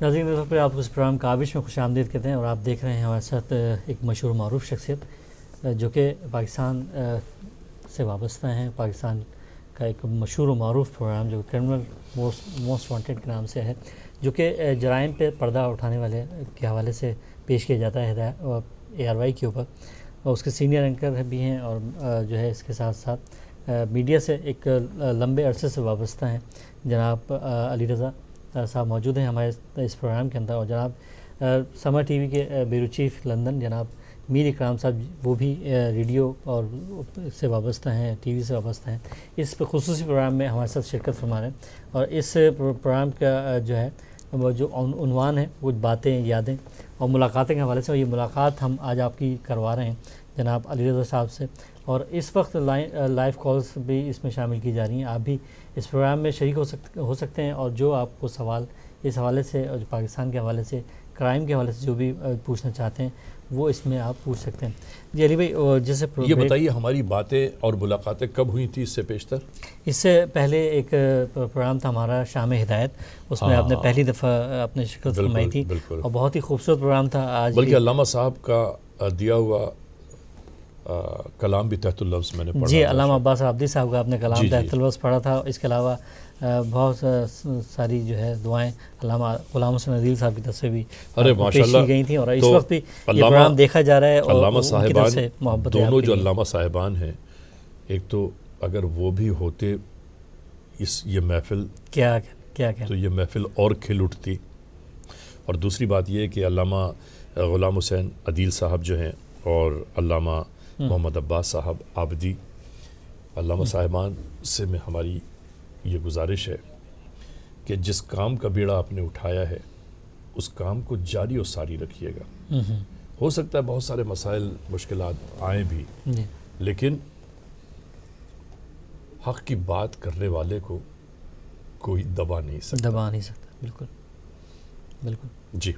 ناظرین طور پر آپ اس پروگرام کابش میں خوش آمدید کہتے ہیں، اور آپ دیکھ رہے ہیں ہمارے ساتھ ایک مشہور معروف شخصیت جو کہ پاکستان سے وابستہ ہیں. پاکستان کا ایک مشہور و معروف پروگرام جو کرمنل موسٹ وانٹیڈ کے نام سے ہے، جو کہ جرائم پہ پردہ اٹھانے والے کے حوالے سے پیش کیا جاتا ہے ARY کے اوپر. اور اس کے سینئر اینکر بھی ہیں، اور جو ہے اس کے ساتھ ساتھ میڈیا سے ایک لمبے عرصے سے وابستہ ہیں. جناب علی رضا صاحب موجود ہیں ہمارے اس پروگرام کے اندر، اور جناب سما ٹی وی کے بیورو چیف لندن جناب میر اکرام صاحب، وہ بھی ریڈیو اور سے وابستہ ہیں، ٹی وی سے وابستہ ہیں. اس خصوصی پروگرام میں ہمارے ساتھ شرکت فرما رہے ہیں. اور اس پروگرام کا جو ہے وہ جو عنوان ہے وہ باتیں، یادیں اور ملاقاتیں کے حوالے سے، اور یہ ملاقات ہم آج آپ کی کروا رہے ہیں جناب علی رضا صاحب سے. اور اس وقت لائیو کالز بھی اس میں شامل کی جا رہی ہیں. آپ بھی اس پروگرام میں شریک ہو سکتے ہیں، اور جو آپ کو سوال اس حوالے سے اور پاکستان کے حوالے سے، کرائم کے حوالے سے جو بھی پوچھنا چاہتے ہیں وہ اس میں آپ پوچھ سکتے ہیں. جی علی بھائی، جیسے یہ بتائیے ہماری باتیں اور ملاقاتیں کب ہوئی تھی اس سے پیشتر؟ اس سے پہلے ایک پروگرام تھا ہمارا شام ہدایت، اس میں آپ نے پہلی دفعہ اپنے شرکت فرمائی تھی، اور بہت ہی خوبصورت پروگرام تھا. آج بلکہ علامہ صاحب کا دیا ہوا کلام بھی تحت اللفظ میں نے پڑھا. جی، علامہ عباس عابدی صاحب کا آپ نے کلام تحت اللفظ پڑھا تھا. اس کے علاوہ بہت ساری جو ہے دعائیں علامہ غلام حسین عدیل صاحب کی طرف سے بھی پیش کی گئی تھیں، اور اس وقت بھی یہ پروگرام دیکھا جا رہا ہے. اور علامہ صاحبان دونوں جو علامہ صاحبان ہیں، ایک تو اگر وہ بھی ہوتے یہ محفل کیا تو یہ محفل اور کھل اٹھتی. اور دوسری بات یہ کہ علامہ غلام حسین عدیل صاحب جو ہیں اور علامہ محمد عباس صاحب عابدی، علامہ صاحبان سے میں ہماری یہ گزارش ہے کہ جس کام کا بیڑا آپ نے اٹھایا ہے اس کام کو جاری و ساری رکھیے گا. ہو سکتا ہے بہت سارے مسائل، مشکلات آئیں بھی، لیکن حق کی بات کرنے والے کو کوئی دبا نہیں سکتا. بالکل بالکل. جی،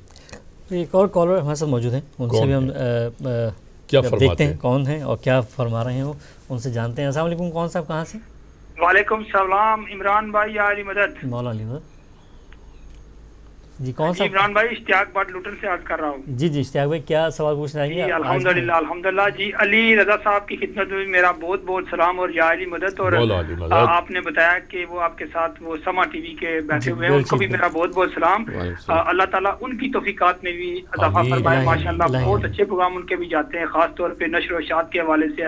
ایک اور کالر ہمارے ساتھ موجود ہیں، ان سے بھی ہم کیا دیکھتے ہیں کون ہیں اور کیا فرما رہے ہیں، وہ ان سے جانتے ہیں. السلام علیکم، کون صاحب کہاں سے؟ وعلیکم السلام. عمران بھائی، یا علی مدد. مولا علی مدد. جی کون جی عمران بھائی، اشتیاق بٹ لوٹن سے عرض کر رہا ہوں. جی اشتیاق بھائی، کیا سوال پوچھنا چاہیں گے؟ جی الحمدللہ. جی علی رضا صاحب کی خدمت میں میرا بہت بہت سلام اور یا علی مدد. اور آپ نے بتایا کہ وہ آپ کے ساتھ وہ سما ٹی وی کے بیٹھے ہوئے ہیں، ان کو بھی میرا بہت بہت سلام. اللہ تعالیٰ ان کی توفیقات میں بھی اضافہ فرمائے. ماشاءاللہ بہت اچھے پروگرام ان کے بھی جاتے ہیں، خاص طور پہ نشر و اشاعت کے حوالے سے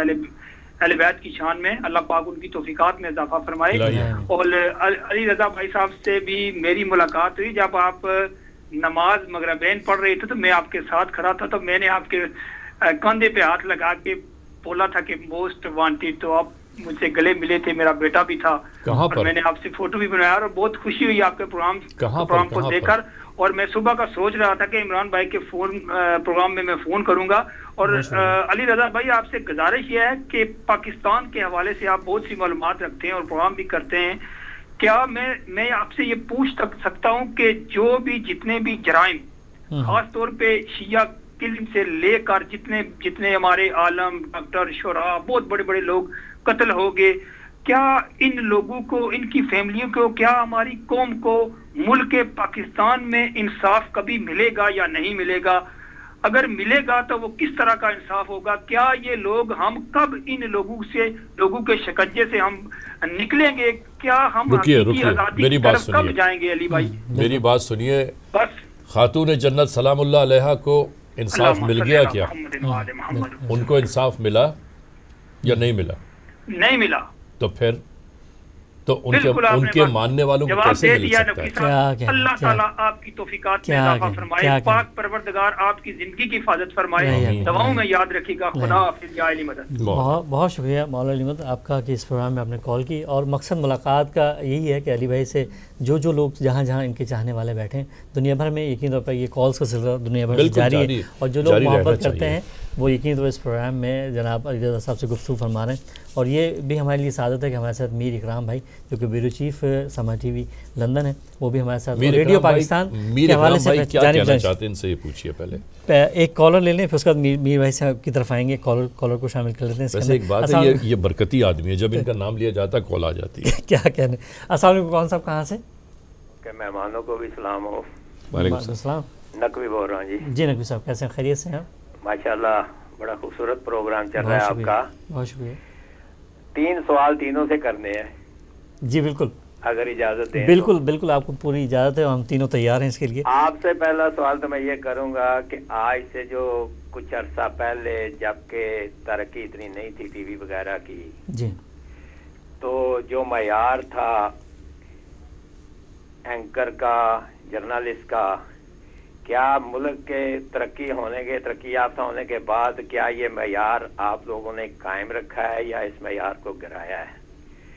اہل بیت کی شان میں. اللہ پاک ان کی توفیقات میں اضافہ فرمائے. اور علی رضا بھائی صاحب سے بھی میری ملاقات ہوئی جب آپ نماز مغربین پڑھ رہے تھے، تو میں آپ کے ساتھ کھڑا تھا، تو میں نے آپ کے کندھے پہ ہاتھ لگا کے بولا تھا کہ موسٹ وانٹیڈ. تو آپ مجھ سے گلے ملے تھے، میرا بیٹا بھی تھا، اور میں نے آپ سے فوٹو بھی بنایا، اور بہت خوشی ہوئی آپ کے پروگرام کو دیکھ کر. اور میں صبح کا سوچ رہا تھا کہ عمران بھائی کے پروگرام میں فون کروں گا. اور علی رضا بھائی، آپ سے گزارش یہ ہے کہ پاکستان کے حوالے سے آپ بہت سی معلومات رکھتے ہیں اور پروگرام بھی کرتے ہیں. کیا میں آپ سے یہ پوچھ سکتا ہوں کہ جو بھی جتنے بھی جرائم، خاص طور پہ شیعہ قلم سے لے کر جتنے ہمارے عالم، ڈاکٹر، شعراء، بہت بڑے بڑے لوگ قتل ہو گئے، کیا ان لوگوں کو، ان کی فیملیوں کو، کیا ہماری قوم کو ملک پاکستان میں انصاف کبھی ملے گا یا نہیں ملے گا؟ اگر ملے گا تو وہ کس طرح کا انصاف ہوگا؟ کیا یہ لوگ، ہم کب ان لوگوں کے شکنجے سے ہم نکلیں گے؟ کیا ہم حقیقی آزادی کی طرف کب جائیں گے؟ علی بھائی میری بات سنیے. بس خاتون جنت سلام اللہ علیہا کو انصاف مل گیا کیا؟ ان کو انصاف ملا یا نہیں ملا؟ نہیں ملا. تو پھر تو ان کے ماننے والوں کو کیسے مل سکتا ہے؟ اللہ تعالیٰ آپ کی توفیقات میں اضافہ فرمائے. پاک پروردگار آپ کی زندگی کی حفاظت فرمائے. دعاؤں میں یاد رکھیے گا. خدا حافظ. یا علی مدد. بہت شکریہ مولا علی مدد آپ کا کہ اس پروگرام میں آپ نے کال کی. اور مقصد ملاقات کا یہی ہے کہ علی بھائی سے جو لوگ جہاں ان کے چاہنے والے بیٹھے ہیں دنیا بھر میں، یقین طور پر یہ کالز کا سلسلہ دنیا بھر میں جاری ہے، اور جو لوگ محبت کرتے ہیں وہ یقین طور پر اس پروگرام میں جناب علی رضا صاحب سے گفتگو فرما رہے ہیں. اور یہ بھی ہمارے لیے سعادت ہے کہ ہمارے ساتھ میر اکرام بھائی، جو کہ بیورو چیف سما ٹی وی لندن ہے، وہ بھی ہمارے ساتھ ریڈیو پاکستان کے حوالے سے کیا کہنا چاہتے ہیں ان سے یہ پوچھیے. پہلے ایک کالر لے لیں، پھر اس کے بعد میر بھائی صاحب کی طرف آئیں گے. کالر کو شامل کر لیتے ہیں. ویسے ایک بات ہے، یہ برکتی آدمی ہے، جب ان کا نام لیا جاتا ہے کال آ جاتی ہے. کیا کہنے. السلام علیکم، کون صاحب کہاں سے؟ کہ مہمانوں کو بھی سلام ہو. وعلیکم السلام. نقوی بول رہا ہوں جی. جی نقوی صاحب کیسے ہیں؟ خیریت سے ہیں آپ؟ ماشاءاللہ بڑا خوبصورت پروگرام چل رہا ہے آپ کا. بہت شکریہ. 3 سوال تینوں سے کرنے ہیں. جی بالکل اگر اجازت دیں. بالکل بالکل آپ کو پوری اجازت ہے، ہم تینوں تیار ہیں اس کے لیے. آپ سے پہلا سوال تو میں یہ کروں گا کہ آج سے جو کچھ عرصہ پہلے جب کہ ترقی اتنی نہیں تھی ٹی وی وغیرہ کی، جی تو جو معیار تھا اینکر کا، جرنلسٹ کا، کیا ملک کے ترقی یافتہ ہونے کے بعد کیا یہ معیار آپ لوگوں نے قائم رکھا ہے یا اس معیار کو گرایا ہے؟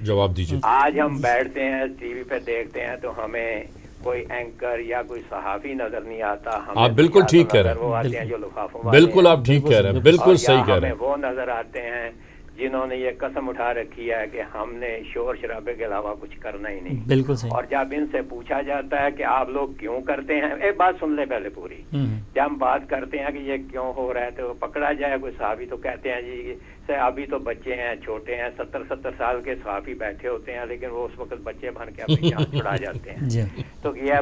جواب دیجیے. آج ہم بیٹھتے ہیں ٹی وی پہ دیکھتے ہیں تو ہمیں کوئی اینکر یا کوئی صحافی نظر نہیں آتا. آپ بالکل ٹھیک کہہ رہے ہیں. وہ آتے ہیں جو لفافوں والے بالکل آپ ٹھیک کہہ رہے ہیں، بالکل صحیح کہہ رہے ہیں. وہ نظر آتے ہیں جنہوں نے یہ قسم اٹھا رکھی ہے کہ ہم نے شور شرابے کے علاوہ کچھ کرنا ہی نہیں. بالکل صحیح. اور جب ان سے پوچھا جاتا ہے کہ آپ لوگ کیوں کرتے ہیں، ایک بات سن لے پہلے پوری. جب ہم بات کرتے ہیں کہ یہ کیوں ہو رہا ہے تو پکڑا جائے کوئی صحافی تو کہتے ہیں جی صحافی تو بچے ہیں، چھوٹے ہیں، 70 سال کے صحافی بیٹھے ہوتے ہیں لیکن وہ اس وقت بچے بن کے اپنی جان چھڑا جاتے ہیں. تو یہ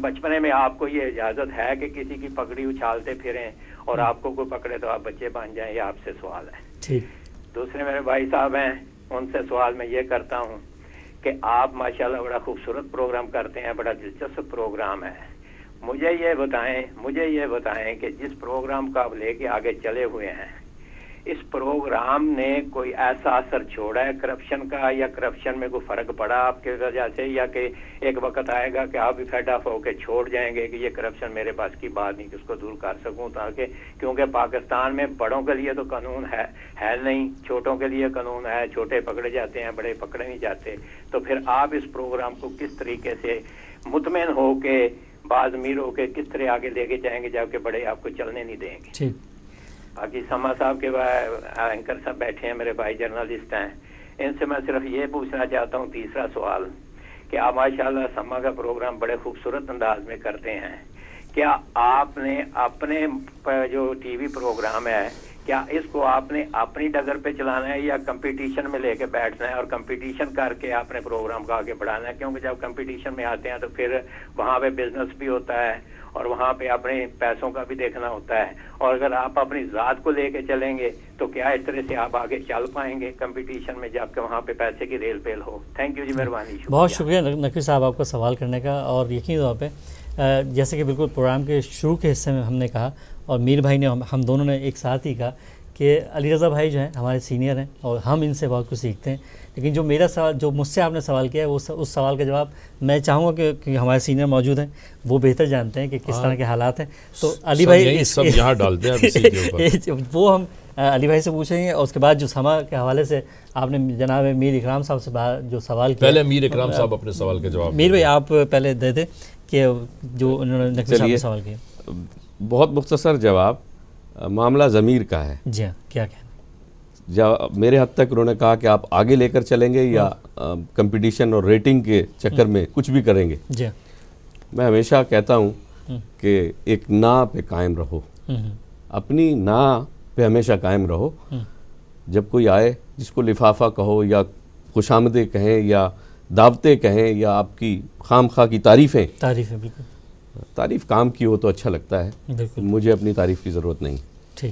بچپنے میں آپ کو یہ اجازت ہے کہ کسی کی پگڑی اچھالتے پھریں اور آپ کو کوئی پکڑے تو آپ بچے بن جائیں؟ یہ آپ سے سوال ہے. دوسرے میرے بھائی صاحب ہیں، ان سے سوال میں یہ کرتا ہوں کہ آپ ماشاءاللہ بڑا خوبصورت پروگرام کرتے ہیں، بڑا دلچسپ پروگرام ہے. مجھے یہ بتائیں کہ جس پروگرام کو آپ لے کے آگے چلے ہوئے ہیں، اس پروگرام نے کوئی ایسا اثر چھوڑا ہے کرپشن کا، یا کرپشن میں کوئی فرق پڑا آپ کے وجہ سے، یا کہ ایک وقت آئے گا کہ آپ بھی فیڈ آف ہو کے چھوڑ جائیں گے کہ یہ کرپشن میرے پاس کی بات نہیں کہ اس کو دور کر سکوں؟ تاکہ کیونکہ پاکستان میں بڑوں کے لیے تو قانون ہے نہیں، چھوٹوں کے لیے قانون ہے، چھوٹے پکڑے جاتے ہیں، بڑے پکڑے نہیں جاتے. تو پھر آپ اس پروگرام کو کس طریقے سے مطمئن ہو کے بازمیر ہو کے کس طرح آگے لے کے جائیں گے جبکہ بڑے آپ کو چلنے نہیں دیں گے؟ باقی سما صاحب کے اینکر صاحب بیٹھے ہیں، میرے بھائی جرنلسٹ ہیں، ان سے میں صرف یہ پوچھنا چاہتا ہوں تیسرا سوال کہ آپ ماشاءاللہ سما کا پروگرام بڑے خوبصورت انداز میں کرتے ہیں. کیا آپ نے اپنے جو ٹی وی پروگرام ہے، کیا اس کو آپ نے اپنی ڈگر پہ چلانا ہے یا کمپٹیشن میں لے کے بیٹھنا ہے اور کمپٹیشن کر کے اپنے پروگرام کو آگے بڑھانا ہے؟ کیونکہ جب کمپٹیشن میں آتے ہیں تو پھر وہاں پہ بزنس بھی ہوتا ہے اور وہاں پہ اپنے پیسوں کا بھی دیکھنا ہوتا ہے. اور اگر آپ اپنی ذات کو لے کے چلیں گے تو کیا اس طرح سے آپ آگے چل پائیں گے کمپٹیشن میں جب کہ وہاں پہ پیسے کی ریل پیل ہو؟ تھینک یو جی، مہربانی. بہت شکریہ نقوی صاحب آپ کا سوال کرنے کا. اور یقینی طور پہ جیسے کہ بالکل پروگرام کے شروع کے حصے میں ہم نے کہا اور میر بھائی نے ہم دونوں نے ایک ساتھ ہی کہا کہ علی رضا بھائی جو ہیں ہمارے سینئر ہیں اور ہم ان سے بہت کچھ سیکھتے ہیں. لیکن جو میرا سوال، جو مجھ سے آپ نے سوال کیا ہے، اس سوال کا جواب میں چاہوں گا کہ ہمارے سینئر موجود ہیں، وہ بہتر جانتے ہیں کہ کس طرح کے حالات ہیں. تو علی بھائی سب یہاں ڈالتے ہیں وہ ہم علی بھائی سے پوچھیں گے. اور اس کے بعد جو سما کے حوالے سے آپ نے جناب میر اکرام صاحب سے جو سوال کیا، پہلے میر اکرام صاحب اپنے سوال کا جواب. میر بھائی آپ پہلے دے دیں کہ جو انہوں نے نقوی صاحب نے سوال کیا. بہت مختصر جواب، معاملہ ضمیر کا ہے. جی ہاں، کیا کہنا؟ میرے حد تک انہوں نے کہا کہ آپ آگے لے کر چلیں گے یا کمپٹیشن اور ریٹنگ کے چکر میں کچھ بھی کریں گے. جی میں ہمیشہ کہتا ہوں کہ ایک نا پہ قائم رہو، اپنی نا پہ ہمیشہ قائم رہو. جب کوئی آئے جس کو لفافہ کہو یا خوش آمدیں کہیں یا دعوتیں کہیں یا آپ کی خام خواہ کی تعریفیں، بالکل تعریف کام کی ہو تو اچھا لگتا ہے. مجھے اپنی تعریف کی ضرورت نہیں. ٹھیک.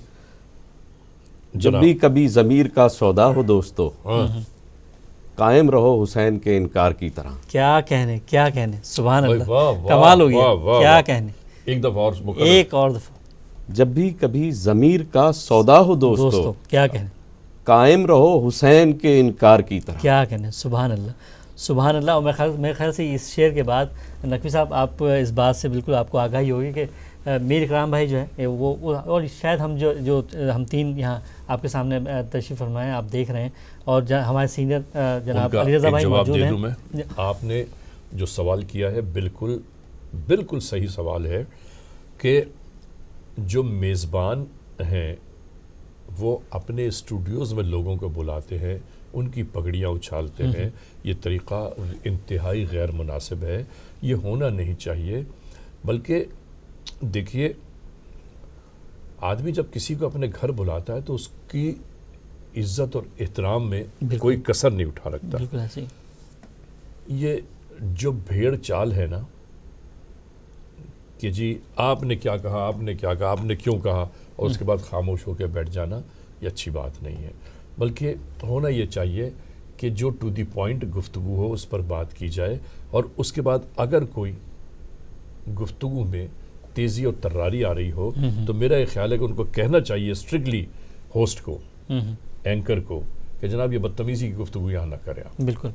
جب بھی کبھی ضمیر کا سودا ہو دوستو، قائم رہو حسین کے انکار کی طرح. کیا کہنے سبحان اللہ، کمال ہو گیا. کیا کہنے، ایک اور دفعہ. جب بھی کبھی ضمیر کا سودا ہو دوستو، کیا کہنے، قائم رہو حسین کے انکار کی طرح. کیا کہنے، سبحان اللہ سبحان اللہ. اور میرے خیال سے اس شعر کے بعد نقوی صاحب آپ اس بات سے بالکل آپ کو آگاہی ہوگی کہ میر اکرام بھائی جو ہے وہ اور شاید ہم جو ہم تین یہاں آپ کے سامنے تشریف فرمائے آپ دیکھ رہے ہیں اور ہمارے سینئر جناب علی رضا بھائی موجود ہیں. آپ نے جو سوال کیا ہے بالکل صحیح سوال ہے کہ جو میزبان ہیں وہ اپنے اسٹوڈیوز میں لوگوں کو بلاتے ہیں، ان کی پگڑیاں اچھالتے ہیں. یہ طریقہ انتہائی غیر مناسب ہے، یہ ہونا نہیں چاہیے. بلکہ دیکھیے، آدمی جب کسی کو اپنے گھر بلاتا ہے تو اس کی عزت اور احترام میں کوئی کسر نہیں اٹھا رکھتا. یہ جو بھیڑ چال ہے نا، کہ جی آپ نے کیا کہا، آپ نے کیا کہا، آپ نے کیوں کہا، اور اس کے بعد خاموش ہو کے بیٹھ جانا، یہ اچھی بات نہیں ہے. بلکہ ہونا یہ چاہیے کہ جو ٹو دی پوائنٹ گفتگو ہو اس پر بات کی جائے، اور اس کے بعد اگر کوئی گفتگو میں تیزی اور تراری آ رہی ہو تو میرا یہ خیال ہے کہ ان کو کہنا چاہیے اسٹرکٹلی ہوسٹ کو، اینکر کو، کہ جناب یہ بدتمیزی کی گفتگو یہاں نہ کریں آپ. بالکل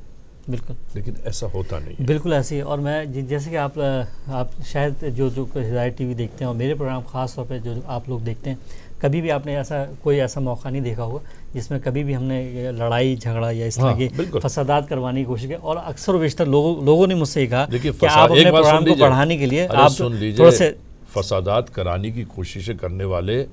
بالکل. لیکن ایسا ہوتا نہیں ہے. بالکل ایسے ہی. اور میں جیسے کہ آپ شاید جو ہدایت ٹی وی دیکھتے ہیں اور میرے پروگرام خاص طور پہ جو آپ لوگ دیکھتے ہیں، کبھی بھی آپ نے کوئی ایسا موقع نہیں دیکھا ہوگا جس میں کبھی بھی ہم نے لڑائی جھگڑا یا اس طرح کی فسادات کروانے کی کوشش کی. اور اکثر و بیشتر لوگوں نے مجھ سے کہا کہ آپ اپنے پروگرام کو بڑھانے کے لیے آپ تھوڑے سے فسادات کرانے کی کوششیں کرنے والے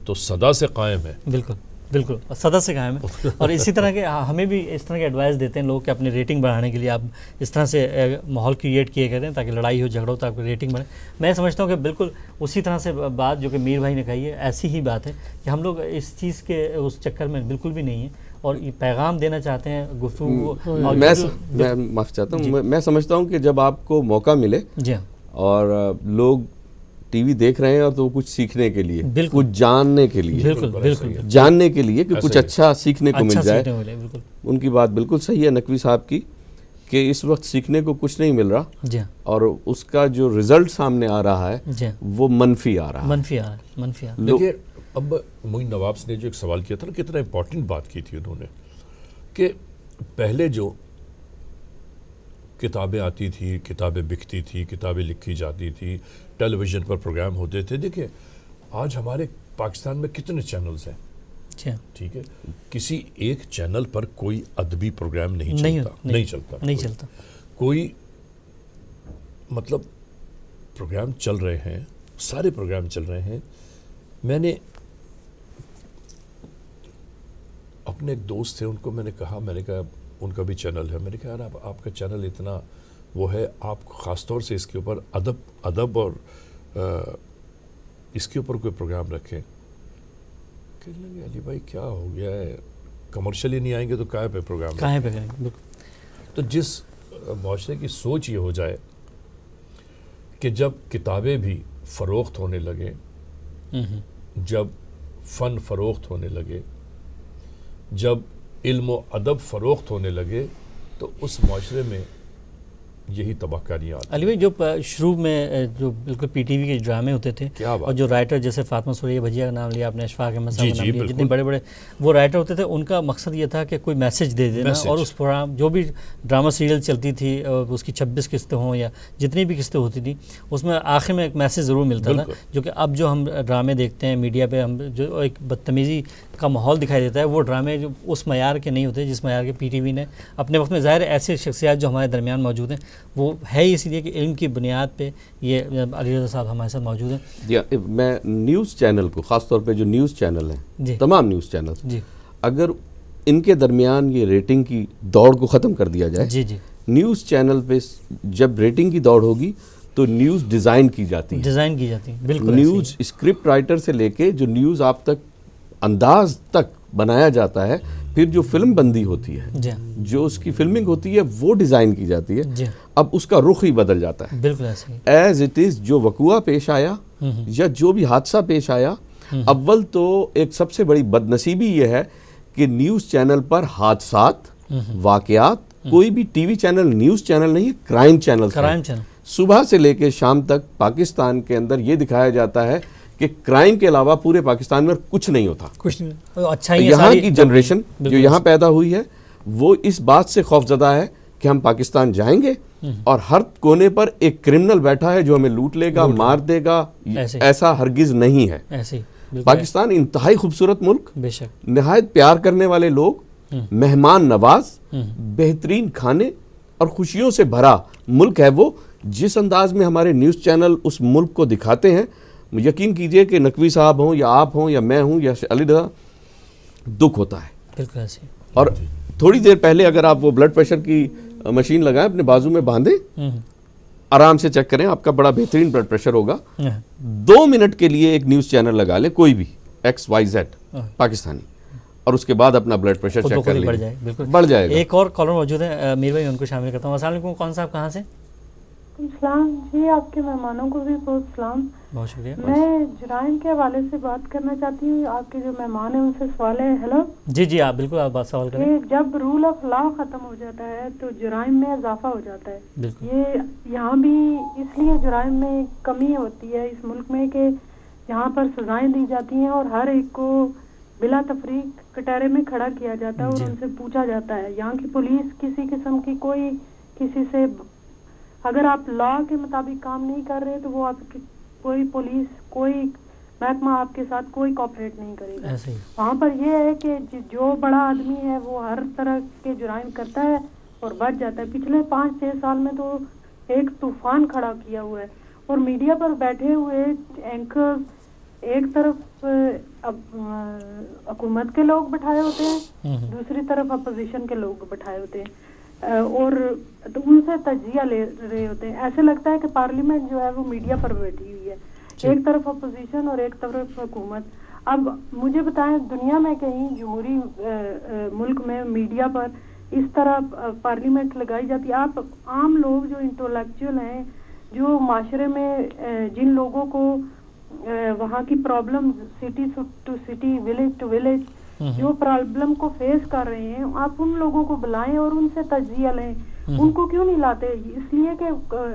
تو صدا سے قائم ہیں. بالکل بالکل صدا سے قائم ہے. اور اسی طرح کے ہمیں بھی اس طرح کے ایڈوائس دیتے ہیں لوگ کہ اپنی ریٹنگ بڑھانے کے لیے آپ اس طرح سے ماحول کریٹ کیے کریں تاکہ لڑائی ہو جھگڑا ہو تاکہ ریٹنگ بڑھے. میں سمجھتا ہوں کہ بالکل اسی طرح سے بات جو کہ میر بھائی نے کہی ہے ایسی ہی بات ہے کہ ہم لوگ اس چیز کے اس چکر میں بالکل بھی نہیں ہیں اور یہ پیغام دینا چاہتے ہیں گفتگو. میں معاف چاہتا ہوں، میں سمجھتا ہوں کہ جب آپ کو موقع ملے اور لوگ ٹی وی دیکھ رہے ہیں اور تو کچھ سیکھنے کے لیے، کچھ جاننے کے لیے، جاننے کے لیے کہ کچھ اچھا سیکھنے کو مل جائے، ان کی بات بالکل صحیح ہے نقوی صاحب کی کہ اس وقت سیکھنے کو کچھ نہیں مل رہا اور اس کا جو رزلٹ سامنے آ رہا ہے وہ منفی آ رہا ہے. دیکھیے اب معین نواب نے جو ایک سوال کیا تھا نا، کتنا امپورٹنٹ بات کی تھی انہوں نے، کہ پہلے جو کتابیں آتی تھی، کتابیں بکتی تھی، کتابیں لکھی جاتی تھی، ٹیلی ویژن پر پروگرام ہوتے تھے. دیکھیں آج ہمارے پاکستان میں کتنے چینلز ہیں، ٹھیک ہے، کسی ایک چینل پر کوئی ادبی پروگرام نہیں چلتا. کوئی مطلب پروگرام چل رہے ہیں، سارے پروگرام چل رہے ہیں. میں نے اپنے ایک دوست تھے، ان کو میں نے کہا ان کا بھی چینل ہے، میں نے کہا یار آپ کا چینل اتنا وہ ہے، آپ خاص طور سے اس کے اوپر ادب اور اس کے اوپر کوئی پروگرام رکھیں. کہنے لگے علی بھائی کیا ہو گیا ہے، کمرشلی نہیں آئیں گے تو کہاں پہ پروگرام کہاں پہ کریں گے. تو جس معاشرے کی سوچ یہ ہو جائے کہ جب کتابیں بھی فروخت ہونے لگے، جب فن فروخت ہونے لگے، جب علم و ادب فروخت ہونے لگے، تو اس معاشرے میں یہی تباہ کاریاں آتی ہیں. علی بھائی جو شروع میں جو بالکل پی ٹی وی کے ڈرامے ہوتے تھے اور جو رائٹر جیسے فاطمہ سوریا بھجیا کا نام لیا آپ نے، اشفاق احمد صاحب کا نام لیا، جتنے بڑے بڑے وہ رائٹر ہوتے تھے، ان کا مقصد یہ تھا کہ کوئی میسج دے دینا. اور اس پروگرام جو بھی ڈرامہ سیریل چلتی تھی اس کی 26 قسطیں ہوں یا جتنی بھی قسطیں ہوتی تھیں، اس میں آخر میں ایک میسج ضرور ملتا تھا. جو کہ اب جو ہم ڈرامے دیکھتے ہیں میڈیا پہ، ہم جو ایک بدتمیزی کا ماحول دکھائی دیتا ہے، وہ ڈرامے جو اس معیار کے نہیں ہوتے جس معیار کے پی ٹی وی نے اپنے وقت میں. ظاہر ایسے شخصیات جو ہمارے درمیان موجود ہیں وہ ہے اسی لیے کہ علم کی بنیاد پہ یہ علی رضا صاحب ہمارے ساتھ موجود ہیں. میں نیوز چینل کو خاص طور پہ جو نیوز چینل ہیں، تمام نیوز چینل، اگر ان کے درمیان یہ ریٹنگ کی دوڑ کو ختم کر دیا جائے، نیوز چینل پہ جب ریٹنگ کی دوڑ ہوگی تو نیوز ڈیزائن کی جاتی ہے. بالکل نیوز اسکرپٹ رائٹر سے لے کے جو نیوز آپ تک انداز تک بنایا جاتا ہے، پھر جو فلم بندی ہوتی ہے، جو اس کی فلمنگ ہوتی ہے، وہ ڈیزائن کی جاتی ہے. اب اس کا رخ ہی بدل جاتا ہے. بالکل ایز اٹ از جو وقوع پیش آیا یا جو بھی حادثہ پیش آیا، اول تو ایک سب سے بڑی بد نصیبی یہ ہے کہ نیوز چینل پر حادثات، واقعات، کوئی بھی T V channel news channel نہیں ہے، کرائم چینل. صبح سے لے کے شام تک پاکستان کے اندر یہ دکھایا جاتا ہے کہ کرائم کے علاوہ پورے پاکستان میں کچھ نہیں ہوتا. اچھا یہاں کی جنریشن جو یہاں پیدا ہوئی ہے وہ اس بات سے خوفزدہ ہے کہ ہم پاکستان جائیں گے اور ہر کونے پر ایک کرمنل بیٹھا ہے جو ہمیں لوٹ لے گا، مار دے گا. ایسا ہرگز نہیں ہے. پاکستان انتہائی خوبصورت ملک، نہایت پیار کرنے والے لوگ، مہمان نواز، بہترین کھانے اور خوشیوں سے بھرا ملک ہے وہ. جس انداز میں ہمارے نیوز چینل اس ملک کو دکھاتے ہیں، یقین کیجئے کہ نقوی صاحب ہوں یا آپ ہوں یا میں ہوں یا علی رضا، دکھ ہوتا ہے. بالکل ایسے. اور تھوڑی دیر پہلے اگر آپ وہ بلڈ پریشر کی مشین لگائیں، اپنے بازو میں باندھیں، آرام سے چیک کریں، آپ کا بڑا بہترین بلڈ پریشر ہوگا. 2 منٹ کے لیے ایک نیوز چینل لگا لیں، کوئی بھی XYZ پاکستانی، اور اس کے بعد اپنا بلڈ پریشر چیک کر لیں، بڑھ جائے گا. ایک اور کالر موجود ہے، میر بھائی ان کو شامل کرتا ہوں. السلام علیکم. کون صاحب کہاں سے؟ السلام جی، آپ کے مہمانوں کو بھی بہت سلام. بہت شکریہ. میں جرائم کے حوالے سے بات کرنا چاہتی ہوں. آپ کے جو مہمان ہیں ان سے سوال ہے. ہیلو جی جی، آپ بالکل آپ بات سوال کریں. کہ جب رول آف لا ختم ہو جاتا ہے تو جرائم میں اضافہ ہو جاتا ہے. بالکل. یہ یہاں بھی اس لیے جرائم میں کمی ہوتی ہے اس ملک میں کہ یہاں پر سزائیں دی جاتی ہیں اور ہر ایک کو بلا تفریق کٹہرے میں کھڑا کیا جاتا ہے اور ان سے پوچھا جاتا ہے. یہاں کی پولیس کسی قسم کی کوئی کسی سے، اگر آپ لا کے مطابق کام نہیں کر رہے تو وہ آپ کی کوئی پولیس کوئی محکمہ آپ کے ساتھ کوئی کوآپریٹ نہیں کرے گا. وہاں پر یہ ہے کہ جو بڑا آدمی ہے وہ ہر طرح کے جرائم کرتا ہے اور بچ جاتا ہے. پچھلے 5-6 سال میں تو ایک طوفان کھڑا کیا ہوا ہے اور میڈیا پر بیٹھے ہوئے اینکر ایک طرف حکومت کے لوگ بٹھائے ہوتے ہیں، دوسری طرف اپوزیشن کے لوگ بٹھائے ہوتے ہیں اور ان سے تجزیہ لے رہے ہوتے ہیں. ایسے لگتا ہے کہ پارلیمنٹ جو ہے وہ میڈیا پر بیٹھی ہوئی ہے، ایک طرف اپوزیشن اور ایک طرف حکومت. اب مجھے بتائیں دنیا میں کہیں جمہوری ملک میں میڈیا پر اس طرح پارلیمنٹ لگائی جاتی ہے؟ آپ عام لوگ جو انٹلیکچوئل ہیں، جو معاشرے میں جن لوگوں کو وہاں کی problem city to city village to village جو پرابلم کو فیس کر رہے ہیں، آپ ان لوگوں کو بلائیں اور ان سے تجزیہ لیں. ان کو کیوں نہیں لاتے؟ اس لیے کہ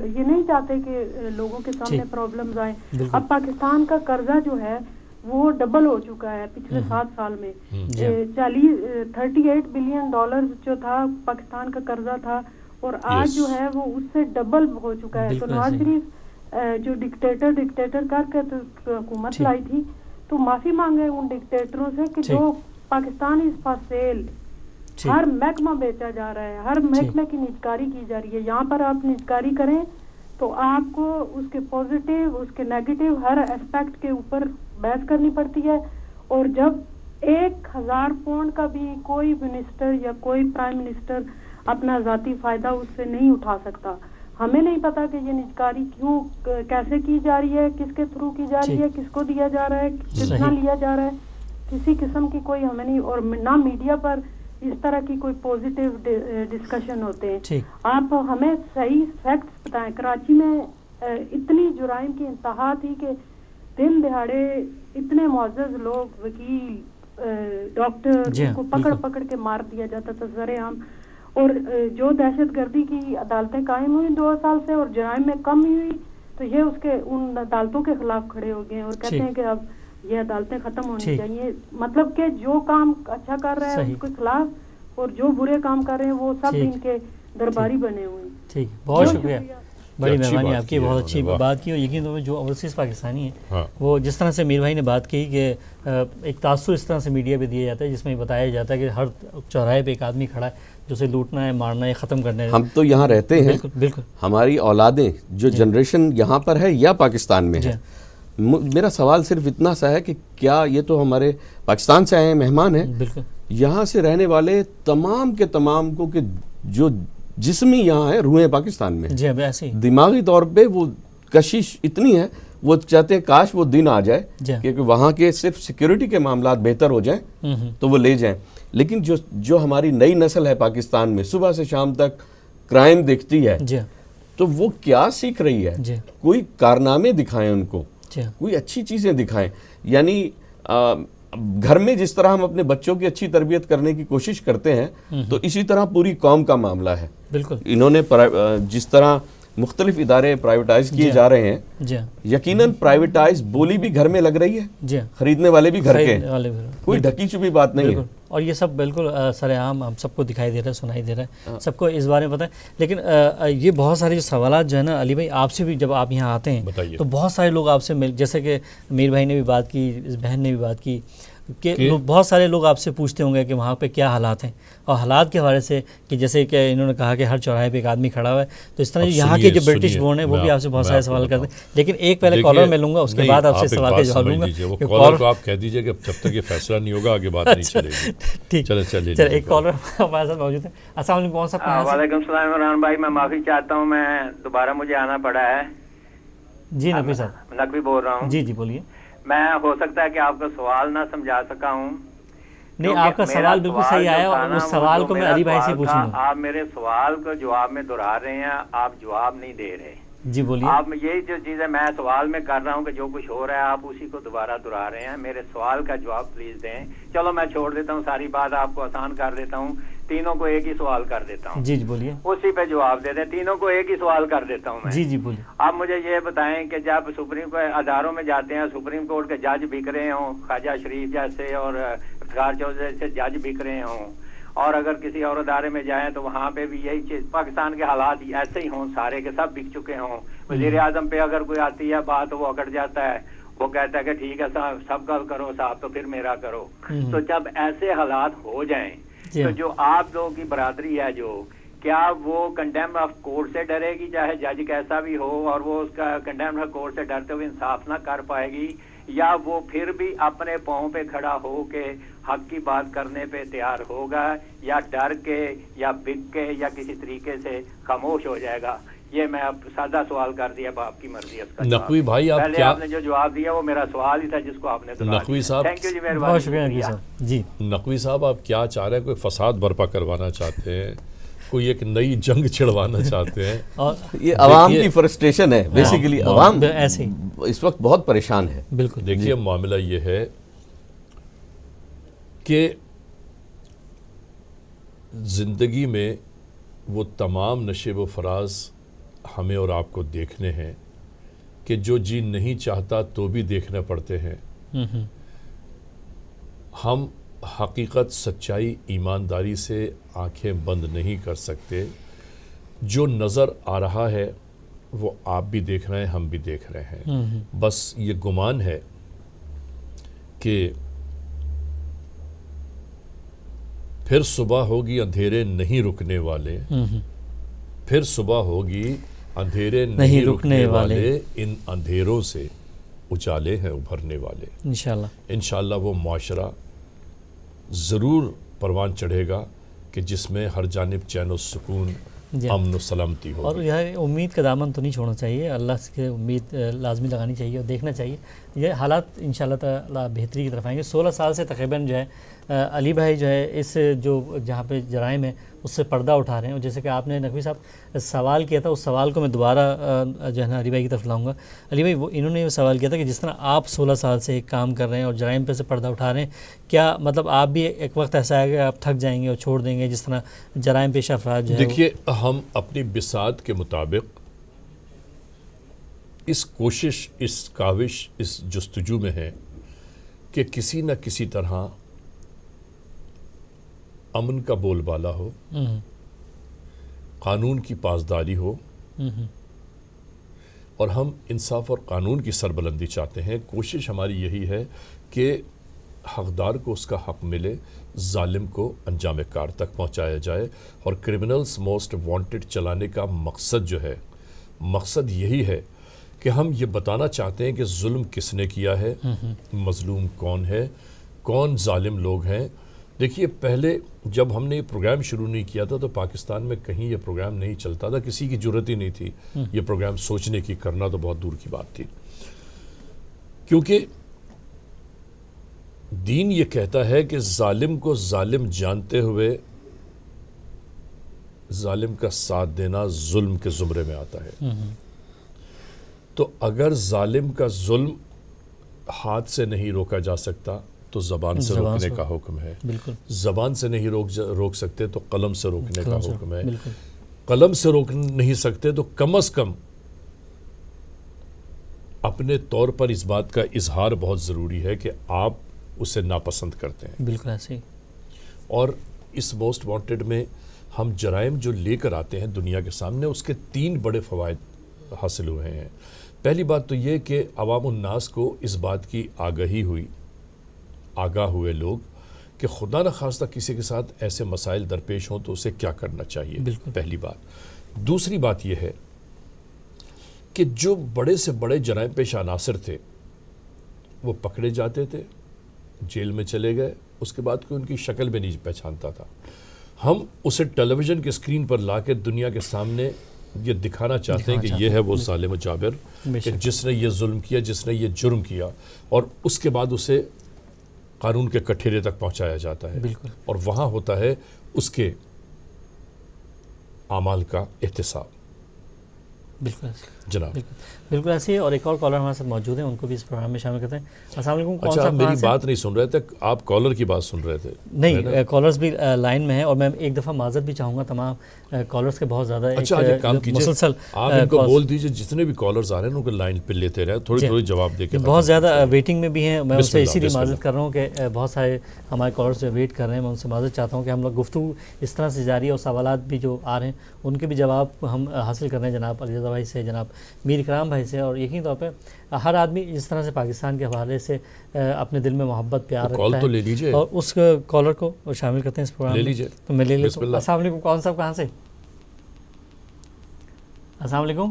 یہ نہیں چاہتے کہ لوگوں کے سامنے پرابلمز آئیں. اب پاکستان کا قرضہ جو ہے وہ ڈبل ہو چکا ہے پچھلے 7 سال میں. 38 بلین ڈالر جو تھا پاکستان کا قرضہ تھا اور آج جو ہے وہ اس سے ڈبل ہو چکا ہے. تو نواز شریف جو ڈکٹیٹر کر کے حکومت لائی تھی تو معافی مانگے ان ڈکٹیٹروں سے کہ جو پاکستان از فار سیل. ہر محکمہ بیچا جا رہا ہے، ہر محکمے کی نجکاری کی جا رہی ہے. یہاں پر آپ نجکاری کریں تو آپ کو اس کے پازیٹیو اس کے نیگیٹو ہر اسپیکٹ کے اوپر بحث کرنی پڑتی ہے. اور جب 1000 پاؤنڈ کا بھی کوئی منسٹر یا کوئی پرائم منسٹر اپنا ذاتی فائدہ اس سے نہیں اٹھا سکتا. ہمیں نہیں پتا کہ یہ نجکاری کیوں کیسے کی جا رہی ہے، کس کے تھرو کی جا رہی ہے، کس کو دیا جا رہا ہے، کتنا لیا جا رہا ہے. کسی قسم کی کوئی ہمیں نہیں، اور نہ میڈیا پر اس طرح کی کوئی پوزیٹیو ڈسکشن ہوتے ہیں. آپ ہمیں صحیح فیکٹس بتائیں. کراچی میں اتنی جرائم کی انتہا تھی کہ دن دہاڑے اتنے معزز لوگ وکیل ڈاکٹر کو پکڑ کے مار دیا جاتا تھا سر عام. اور جو دہشت گردی کی عدالتیں قائم ہوئی 2 سال سے اور جرائم میں کمی ہوئی تو یہ اس کے ان عدالتوں کے خلاف کھڑے ہو گئے اور کہتے ہیں کہ اب یہ عدالتیں ختم ہونی چاہیے. مطلب کہ جو کام اچھا کر رہے ہیں اس کے خلاف اور جو برے کام کر رہے ہیں وہ سب ان کے درباری بنے ہوئے ہیں. ٹھیک، بہت شکریہ، بڑی مہربانی آپ کی، بہت اچھی بات کی. اور یقین طور پہ جو اوورسیز پاکستانی ہیں وہ جس طرح سے میر بھائی نے بات کی کہ ایک تاثر اس طرح سے میڈیا پہ دیا جاتا ہے جس میں بتایا جاتا ہے کہ ہر چوراہے پہ ایک آدمی کھڑا ہے جو اسے لوٹنا ہے، مارنا ہے، ختم کرنا ہے. ہم تو یہاں رہتے ہیں، بالکل ہماری اولادیں جو جنریشن یہاں پر ہے یا پاکستان میں ہے. میرا سوال صرف اتنا سا ہے کہ کیا یہ تو ہمارے پاکستان سے آئے ہیں مہمان ہیں، یہاں سے رہنے والے تمام کے تمام کو کہ جو جسمی یہاں ہے روحیں پاکستان میں، دماغی طور پہ وہ کشش اتنی ہے، وہ چاہتے ہیں کاش وہ دن آ جائے کہ وہاں کے صرف سیکیورٹی کے معاملات بہتر ہو جائیں تو وہ لے جائیں. لیکن جو ہماری نئی نسل ہے پاکستان میں صبح سے شام تک کرائم دیکھتی ہے تو وہ کیا سیکھ رہی ہے؟ کوئی کارنامے دکھائیں ان کو، کوئی اچھی چیزیں دکھائیں. یعنی گھر میں جس طرح ہم اپنے بچوں کی اچھی تربیت کرنے کی کوشش کرتے ہیں تو اسی طرح پوری قوم کا معاملہ ہے. انہوں نے جس طرح مختلف ادارے پرائیویٹائز کیے جا رہے ہیں، یقیناً پرائیویٹائز بولی بھی گھر میں لگ رہی ہے، خریدنے والے بھی گھر کے، کوئی ڈھکی چھپی بات نہیں ہے. اور یہ سب بالکل سر عام ہم سب کو دکھائی دے رہا ہے، سنائی دے رہا ہے، سب کو اس بارے میں پتہ ہے. لیکن یہ بہت سارے جو سوالات جو ہے نا علی بھائی آپ سے بھی جب آپ یہاں آتے ہیں تو بہت سارے لوگ آپ سے جیسے کہ میر بھائی نے بھی بات کی، اس بہن نے بھی بات کی کہ بہت سارے لوگ آپ سے پوچھتے ہوں گے کہ وہاں پہ کیا حالات ہیں، اور حالات کے حوالے سے کہ جیسے کہ انہوں نے کہا کہ ہر چوراہے پہ ایک آدمی کھڑا ہوا ہے، تو اس طرح یہاں کے جو برٹش بورن ہیں وہ بھی آپ سے بہت سارے سوال کرتے ہیں. لیکن ایک پہلے کالر میں لوں گا، اس کے بعد آپ سے سوال کا جواب لوں گا. کالر کو آپ کہہ دیجئے کہ جب تک یہ فیصلہ نہیں ہوگا آگے بات نہیں چلے گی. ٹھیک، چلے ایک کالر ہمارے ساتھ موجود ہے. السلام علیکم، کون سا؟ وعلیکم السلام عمران بھائی، میں معافی چاہتا ہوں، میں دوبارہ مجھے آنا پڑا ہے. جی نقوی صاحب. نقوی بول رہا ہوں. جی بولیے. میں ہو سکتا ہے کہ آپ کا سوال نہ سمجھا سکا ہوں. نہیں، آپ کا سوال بالکل صحیح آیا اور اس سوال کو میں علی بھائی سے پوچھوں گا. آپ میرے سوال کو جواب میں دہرا رہے ہیں، آپ جواب نہیں دے رہے. جی بولیے. آپ یہی جو چیزیں میں سوال میں کر رہا ہوں کہ جو کچھ ہو رہا ہے آپ اسی کو دوبارہ دہرا رہے ہیں. میرے سوال کا جواب پلیز دیں. چلو میں چھوڑ دیتا ہوں ساری بات, آپ کو آسان کر دیتا ہوں, تینوں کو ایک ہی سوال کر دیتا ہوں. جی بولیے. اسی پہ جواب دے دیں. تینوں کو ایک ہی سوال کر دیتا ہوں میں. جی بولیے. آپ مجھے یہ بتائیں کہ جب سپریم کورٹ اداروں میں جاتے ہیں, سپریم کورٹ کے جج بک رہے ہوں, خواجہ شریف جیسے اور افتخار چودھری جیسے جج بک رہے ہوں, اور اگر کسی اور ادارے میں جائیں تو وہاں پہ بھی یہی چیز, پاکستان کے حالات ایسے ہی ہوں سارے کے سب بک چکے ہوں. وزیر اعظم پہ اگر کوئی آتی ہے بات وہ اکڑ جاتا ہے, وہ کہتا ہے کہ ٹھیک ہے صاحب سب کا کرو صاحب تو پھر میرا کرو. تو جب ایسے حالات ہو جائیں تو جو آپ لوگوں کی برادری ہے جو, کیا وہ کنڈیم آف کورٹ سے ڈرے گی چاہے جج کیسا بھی ہو, اور وہ اس کا کنڈیم آف کورٹ سے ڈرتے ہوئے انصاف نہ کر پائے گی, یا وہ پھر بھی اپنے پاؤں پہ کھڑا ہو کے حق کی بات کرنے پہ تیار ہوگا, یا ڈر کے یا بک کے یا کسی طریقے سے خاموش ہو جائے گا؟ یہ میں اب سادہ سوال کر دیا, اب آپ کی مرضی. اس کا نقوی بھائی آپ پہلے کیا, آپ نے جو جواب دیا وہ میرا سوال ہی تھا جس کو آپ نے نقوی صاحب تھینک یو جی, بہت مہربانی. شکریہ نقوی صاحب. جی نقوی صاحب آپ کیا چاہ رہے ہیں؟ کوئی فساد برپا کروانا چاہتے ہیں, کوئی ایک نئی جنگ چھڑوانا چاہتے ہیں؟ اور یہ عوام کی فرسٹریشن ہے بیسیکلی. عوام ایسے ہی اس وقت بہت پریشان ہے. بالکل. دیکھیے معاملہ یہ ہے کہ زندگی میں وہ تمام نشیب و فراز ہمیں اور آپ کو دیکھنے ہیں کہ جو جی نہیں چاہتا تو بھی دیکھنے پڑتے ہیں. ہم حقیقت, سچائی, ایمانداری سے آنکھیں بند نہیں کر سکتے. جو نظر آ رہا ہے وہ آپ بھی دیکھ رہے ہیں, ہم بھی دیکھ رہے ہیں. بس یہ گمان ہے کہ پھر صبح ہوگی اندھیرے نہیں رکنے والے, پھر صبح ہوگی اندھیرے نہیں رکنے والے, ان اندھیروں سے اجالے ہیں ابھرنے والے. انشاءاللہ انشاءاللہ وہ معاشرہ ضرور پروان چڑھے گا کہ جس میں ہر جانب چین و سکون, امن و سلامتی ہو. اور یہ امید کا دامن تو نہیں چھوڑنا چاہیے, اللہ سے امید لازمی لگانی چاہیے اور دیکھنا چاہیے. یہ حالات انشاءاللہ تعالیٰ بہتری کی طرف آئیں گے. 16 سال سے تقریباً جو ہے علی بھائی جو ہے اس جو جہاں پہ جرائم ہے اس سے پردہ اٹھا رہے ہیں. اور جیسے کہ آپ نے نقوی صاحب سوال کیا تھا, اس سوال کو میں دوبارہ جو ہے نا علی بھائی کی طرف لاؤں گا. علی بھائی انہوں نے یہ سوال کیا تھا کہ جس طرح آپ 16 سال سے ایک کام کر رہے ہیں اور جرائم پہ سے پردہ اٹھا رہے ہیں, کیا مطلب آپ بھی ایک وقت ایسا آئے گا آپ تھک جائیں گے اور چھوڑ دیں گے جس طرح جرائم پیشہ افراد جو ہے؟ دیکھیے ہم اپنی بساط کے مطابق اس کوشش, اس کاوش, اس جستجو میں ہیں کہ کسی نہ کسی طرح امن کا بول بالا ہو, قانون کی پاسداری ہو, اور ہم انصاف اور قانون کی سربلندی چاہتے ہیں. کوشش ہماری یہی ہے کہ حقدار کو اس کا حق ملے, ظالم کو انجام کار تک پہنچایا جائے. اور کرمنلز موسٹ وانٹڈ چلانے کا مقصد جو ہے, مقصد یہی ہے کہ ہم یہ بتانا چاہتے ہیں کہ ظلم کس نے کیا ہے, مظلوم کون ہے, کون ظالم لوگ ہیں. دیکھیے پہلے جب ہم نے یہ پروگرام شروع نہیں کیا تھا تو پاکستان میں کہیں یہ پروگرام نہیں چلتا تھا, کسی کی جرت ہی نہیں تھی یہ پروگرام سوچنے کی, کرنا تو بہت دور کی بات تھی. کیونکہ دین یہ کہتا ہے کہ ظالم کو ظالم جانتے ہوئے ظالم کا ساتھ دینا ظلم کے زمرے میں آتا ہے. تو اگر ظالم کا ظلم ہاتھ سے نہیں روکا جا سکتا تو زبان سے روکنے کا حکم ہے. زبان سے نہیں روک سکتے تو قلم سے روکنے کا حکم ہے. قلم سے روک نہیں سکتے تو کم از کم اپنے طور پر اس بات کا اظہار بہت ضروری ہے کہ آپ اسے ناپسند کرتے ہیں. بالکل ایسے ہی. اور اس موسٹ وانٹڈ میں ہم جرائم جو لے کر آتے ہیں دنیا کے سامنے, اس کے 3 بڑے فوائد حاصل ہوئے ہیں. پہلی بات تو یہ کہ عوام الناس کو اس بات کی آگاہی ہوئی, آگاہ ہوئے لوگ کہ خدا نہ خواستہ کسی کے ساتھ ایسے مسائل درپیش ہوں تو اسے کیا کرنا چاہیے. پہلی بات. دوسری بات یہ ہے کہ جو بڑے سے بڑے جرائم پیش عناصر تھے وہ پکڑے جاتے تھے, جیل میں چلے گئے, اس کے بعد کوئی ان کی شکل بھی نہیں پہچانتا تھا. ہم اسے ٹیلی ویژن کے اسکرین پر لا کے دنیا کے سامنے یہ دکھانا چاہتے ہیں کہ یہ ہے وہ ظالم جابر کہ جس نے یہ ظلم کیا, جس نے یہ جرم کیا, اور اس کے بعد اسے قانون کے کٹہرے تک پہنچایا جاتا ہے. اور وہاں ہوتا ہے اس کے اعمال کا احتساب. جناب بالکل ایسے ہی. اور ایک اور کالر ہمارے ساتھ موجود ہیں, ان کو بھی اس پروگرام میں شامل کرتے ہیں. السلام علیکم. کون اچھا سا میری بات نہیں سن رہے تھے, آپ کالر کی بات سن رہے تھے؟ نہیں, کالرز بھی لائن میں ہیں, اور میں ایک دفعہ معذرت بھی چاہوں گا تمام کالرز کے بہت زیادہ اچھا ایک کام کیجیے, مسلسل آپ ان کو بول دیجیے جتنے بھی کالرز آ رہے ہیں ان کو لائن پہ لیتے رہے, تھوڑی تھوڑی جواب دے کے. بہت زیادہ ویٹنگ میں بھی ہیں, میں ان سے اسی لیے معذرت کر رہا ہوں کہ بہت سارے ہمارے کالرز جو ویٹ کر رہے ہیں. میں ان سے معذرت چاہتا ہوں کہ ہم لوگ گفتگو اس طرح سے جاری ہے, اور سوالات بھی جو آ رہے ہیں ان کے بھی جواب ہم حاصل کر رہے ہیں جناب علی رضا بھائی سے, جناب میر اکرام بھائی سے. اور یقینی طور پہ ہر آدمی جس طرح سے پاکستان کے حوالے سے اپنے دل میں محبت پیار رکھتا ہے, اور اس کالر کو شامل کرتے ہیں اس پروگرام میں. تو میں لے لیتا ہوں. السلام علیکم. کون صاحب کہاں سے؟ السلام علیکم.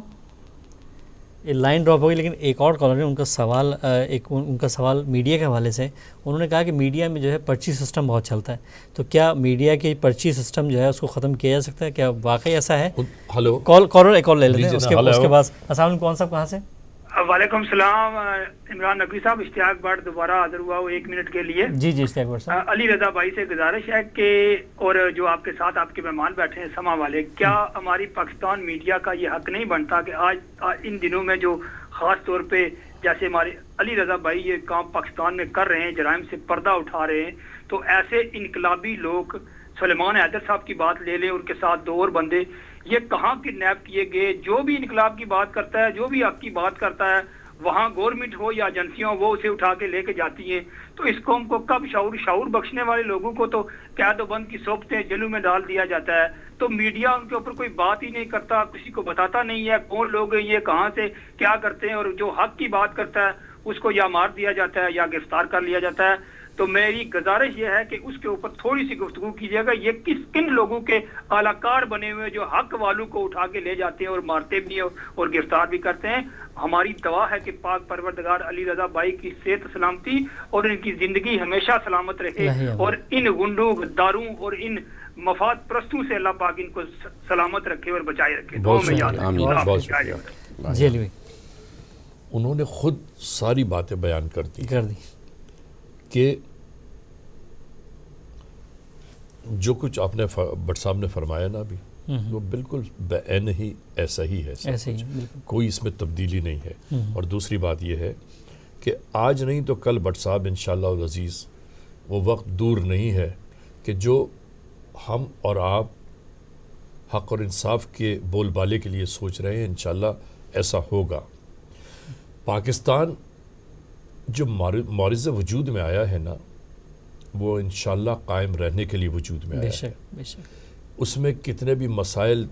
یہ لائن ڈراپ ہو گئی, لیکن ایک اور کالر ہے, ان کا سوال میڈیا کے حوالے سے. انہوں نے کہا کہ میڈیا میں جو ہے پرچی سسٹم بہت چلتا ہے, تو کیا میڈیا کے پرچی سسٹم جو ہے اس کو ختم کیا جا سکتا ہے؟ کیا واقعی ایسا ہے؟ ہلو کالر ایک اور لے لیتے ہیں اس کے بعد. السلام علیکم. کون صاحب کہاں سے؟ وعلیکم السلام. عمران نقوی صاحب, اشتیاق بٹ دوبارہ حاضر ہوا ہوں 1 منٹ کے لیے. جی اشتیاق بٹ صاحب. علی رضا بھائی سے گزارش ہے کہ, اور جو آپ کے ساتھ آپ کے مہمان بیٹھے ہیں سما والے, کیا ہماری پاکستان میڈیا کا یہ حق نہیں بنتا کہ آج ان دنوں میں جو خاص طور پہ جیسے ہمارے علی رضا بھائی یہ کام پاکستان میں کر رہے ہیں, جرائم سے پردہ اٹھا رہے ہیں, تو ایسے انقلابی لوگ, سلیمان حیدر صاحب کی بات لے لیں, ان کے ساتھ 2 اور بندے, یہ کہاں کڈنیپ کیے گئے؟ جو بھی انقلاب کی بات کرتا ہے, جو بھی حق کی بات کرتا ہے, وہاں گورنمنٹ ہو یا ایجنسیاں وہ اسے اٹھا کے لے کے جاتی ہیں. تو اس قوم کو کب شعور بخشنے والے لوگوں کو تو قید و بند کی صحبتیں جیلوں میں ڈال دیا جاتا ہے. تو میڈیا ان کے اوپر کوئی بات ہی نہیں کرتا, کسی کو بتاتا نہیں ہے کون لوگ ہیں یہ, کہاں سے کیا کرتے ہیں, اور جو حق کی بات کرتا ہے اس کو یا مار دیا جاتا ہے یا گرفتار کر لیا جاتا ہے. تو میری گزارش یہ ہے کہ اس کے اوپر تھوڑی سی گفتگو کیجیے گا. یہ کن لوگوں کے اعلی کار بنے ہوئے جو حق والوں کو اٹھا کے لے جاتے ہیں اور مارتے بھی ہیں اور گرفتار بھی کرتے ہیں. ہماری دعا ہے کہ پاک پروردگار علی رضا بھائی کی صحت سلامتی اور ان کی زندگی ہمیشہ سلامت رہے, اور ان گنڈوں, غداروں اور ان مفاد پرستوں سے اللہ پاک ان کو سلامت رکھے اور بچائے رکھے. بہت شکریہ. جی علی بھائی, انہوں نے خود ساری باتیں بیان کر دی کہ جو کچھ آپ نے بٹ صاحب نے فرمایا نا ابھی, وہ بالکل بعین ہی ایسا ہی ہے, کوئی اس میں تبدیلی نہیں ہے. اور دوسری بات یہ ہے کہ آج نہیں تو کل بٹ صاحب انشاءاللہ العزیز وہ وقت دور نہیں ہے کہ جو ہم اور آپ حق اور انصاف کے بول بالے کے لیے سوچ رہے ہیں, انشاءاللہ ایسا ہوگا. پاکستان جو معرض وجود میں آیا ہے نا, وہ انشاءاللہ قائم رہنے کے لیے وجود میں آیا ہے. اس میں کتنے بھی مسائل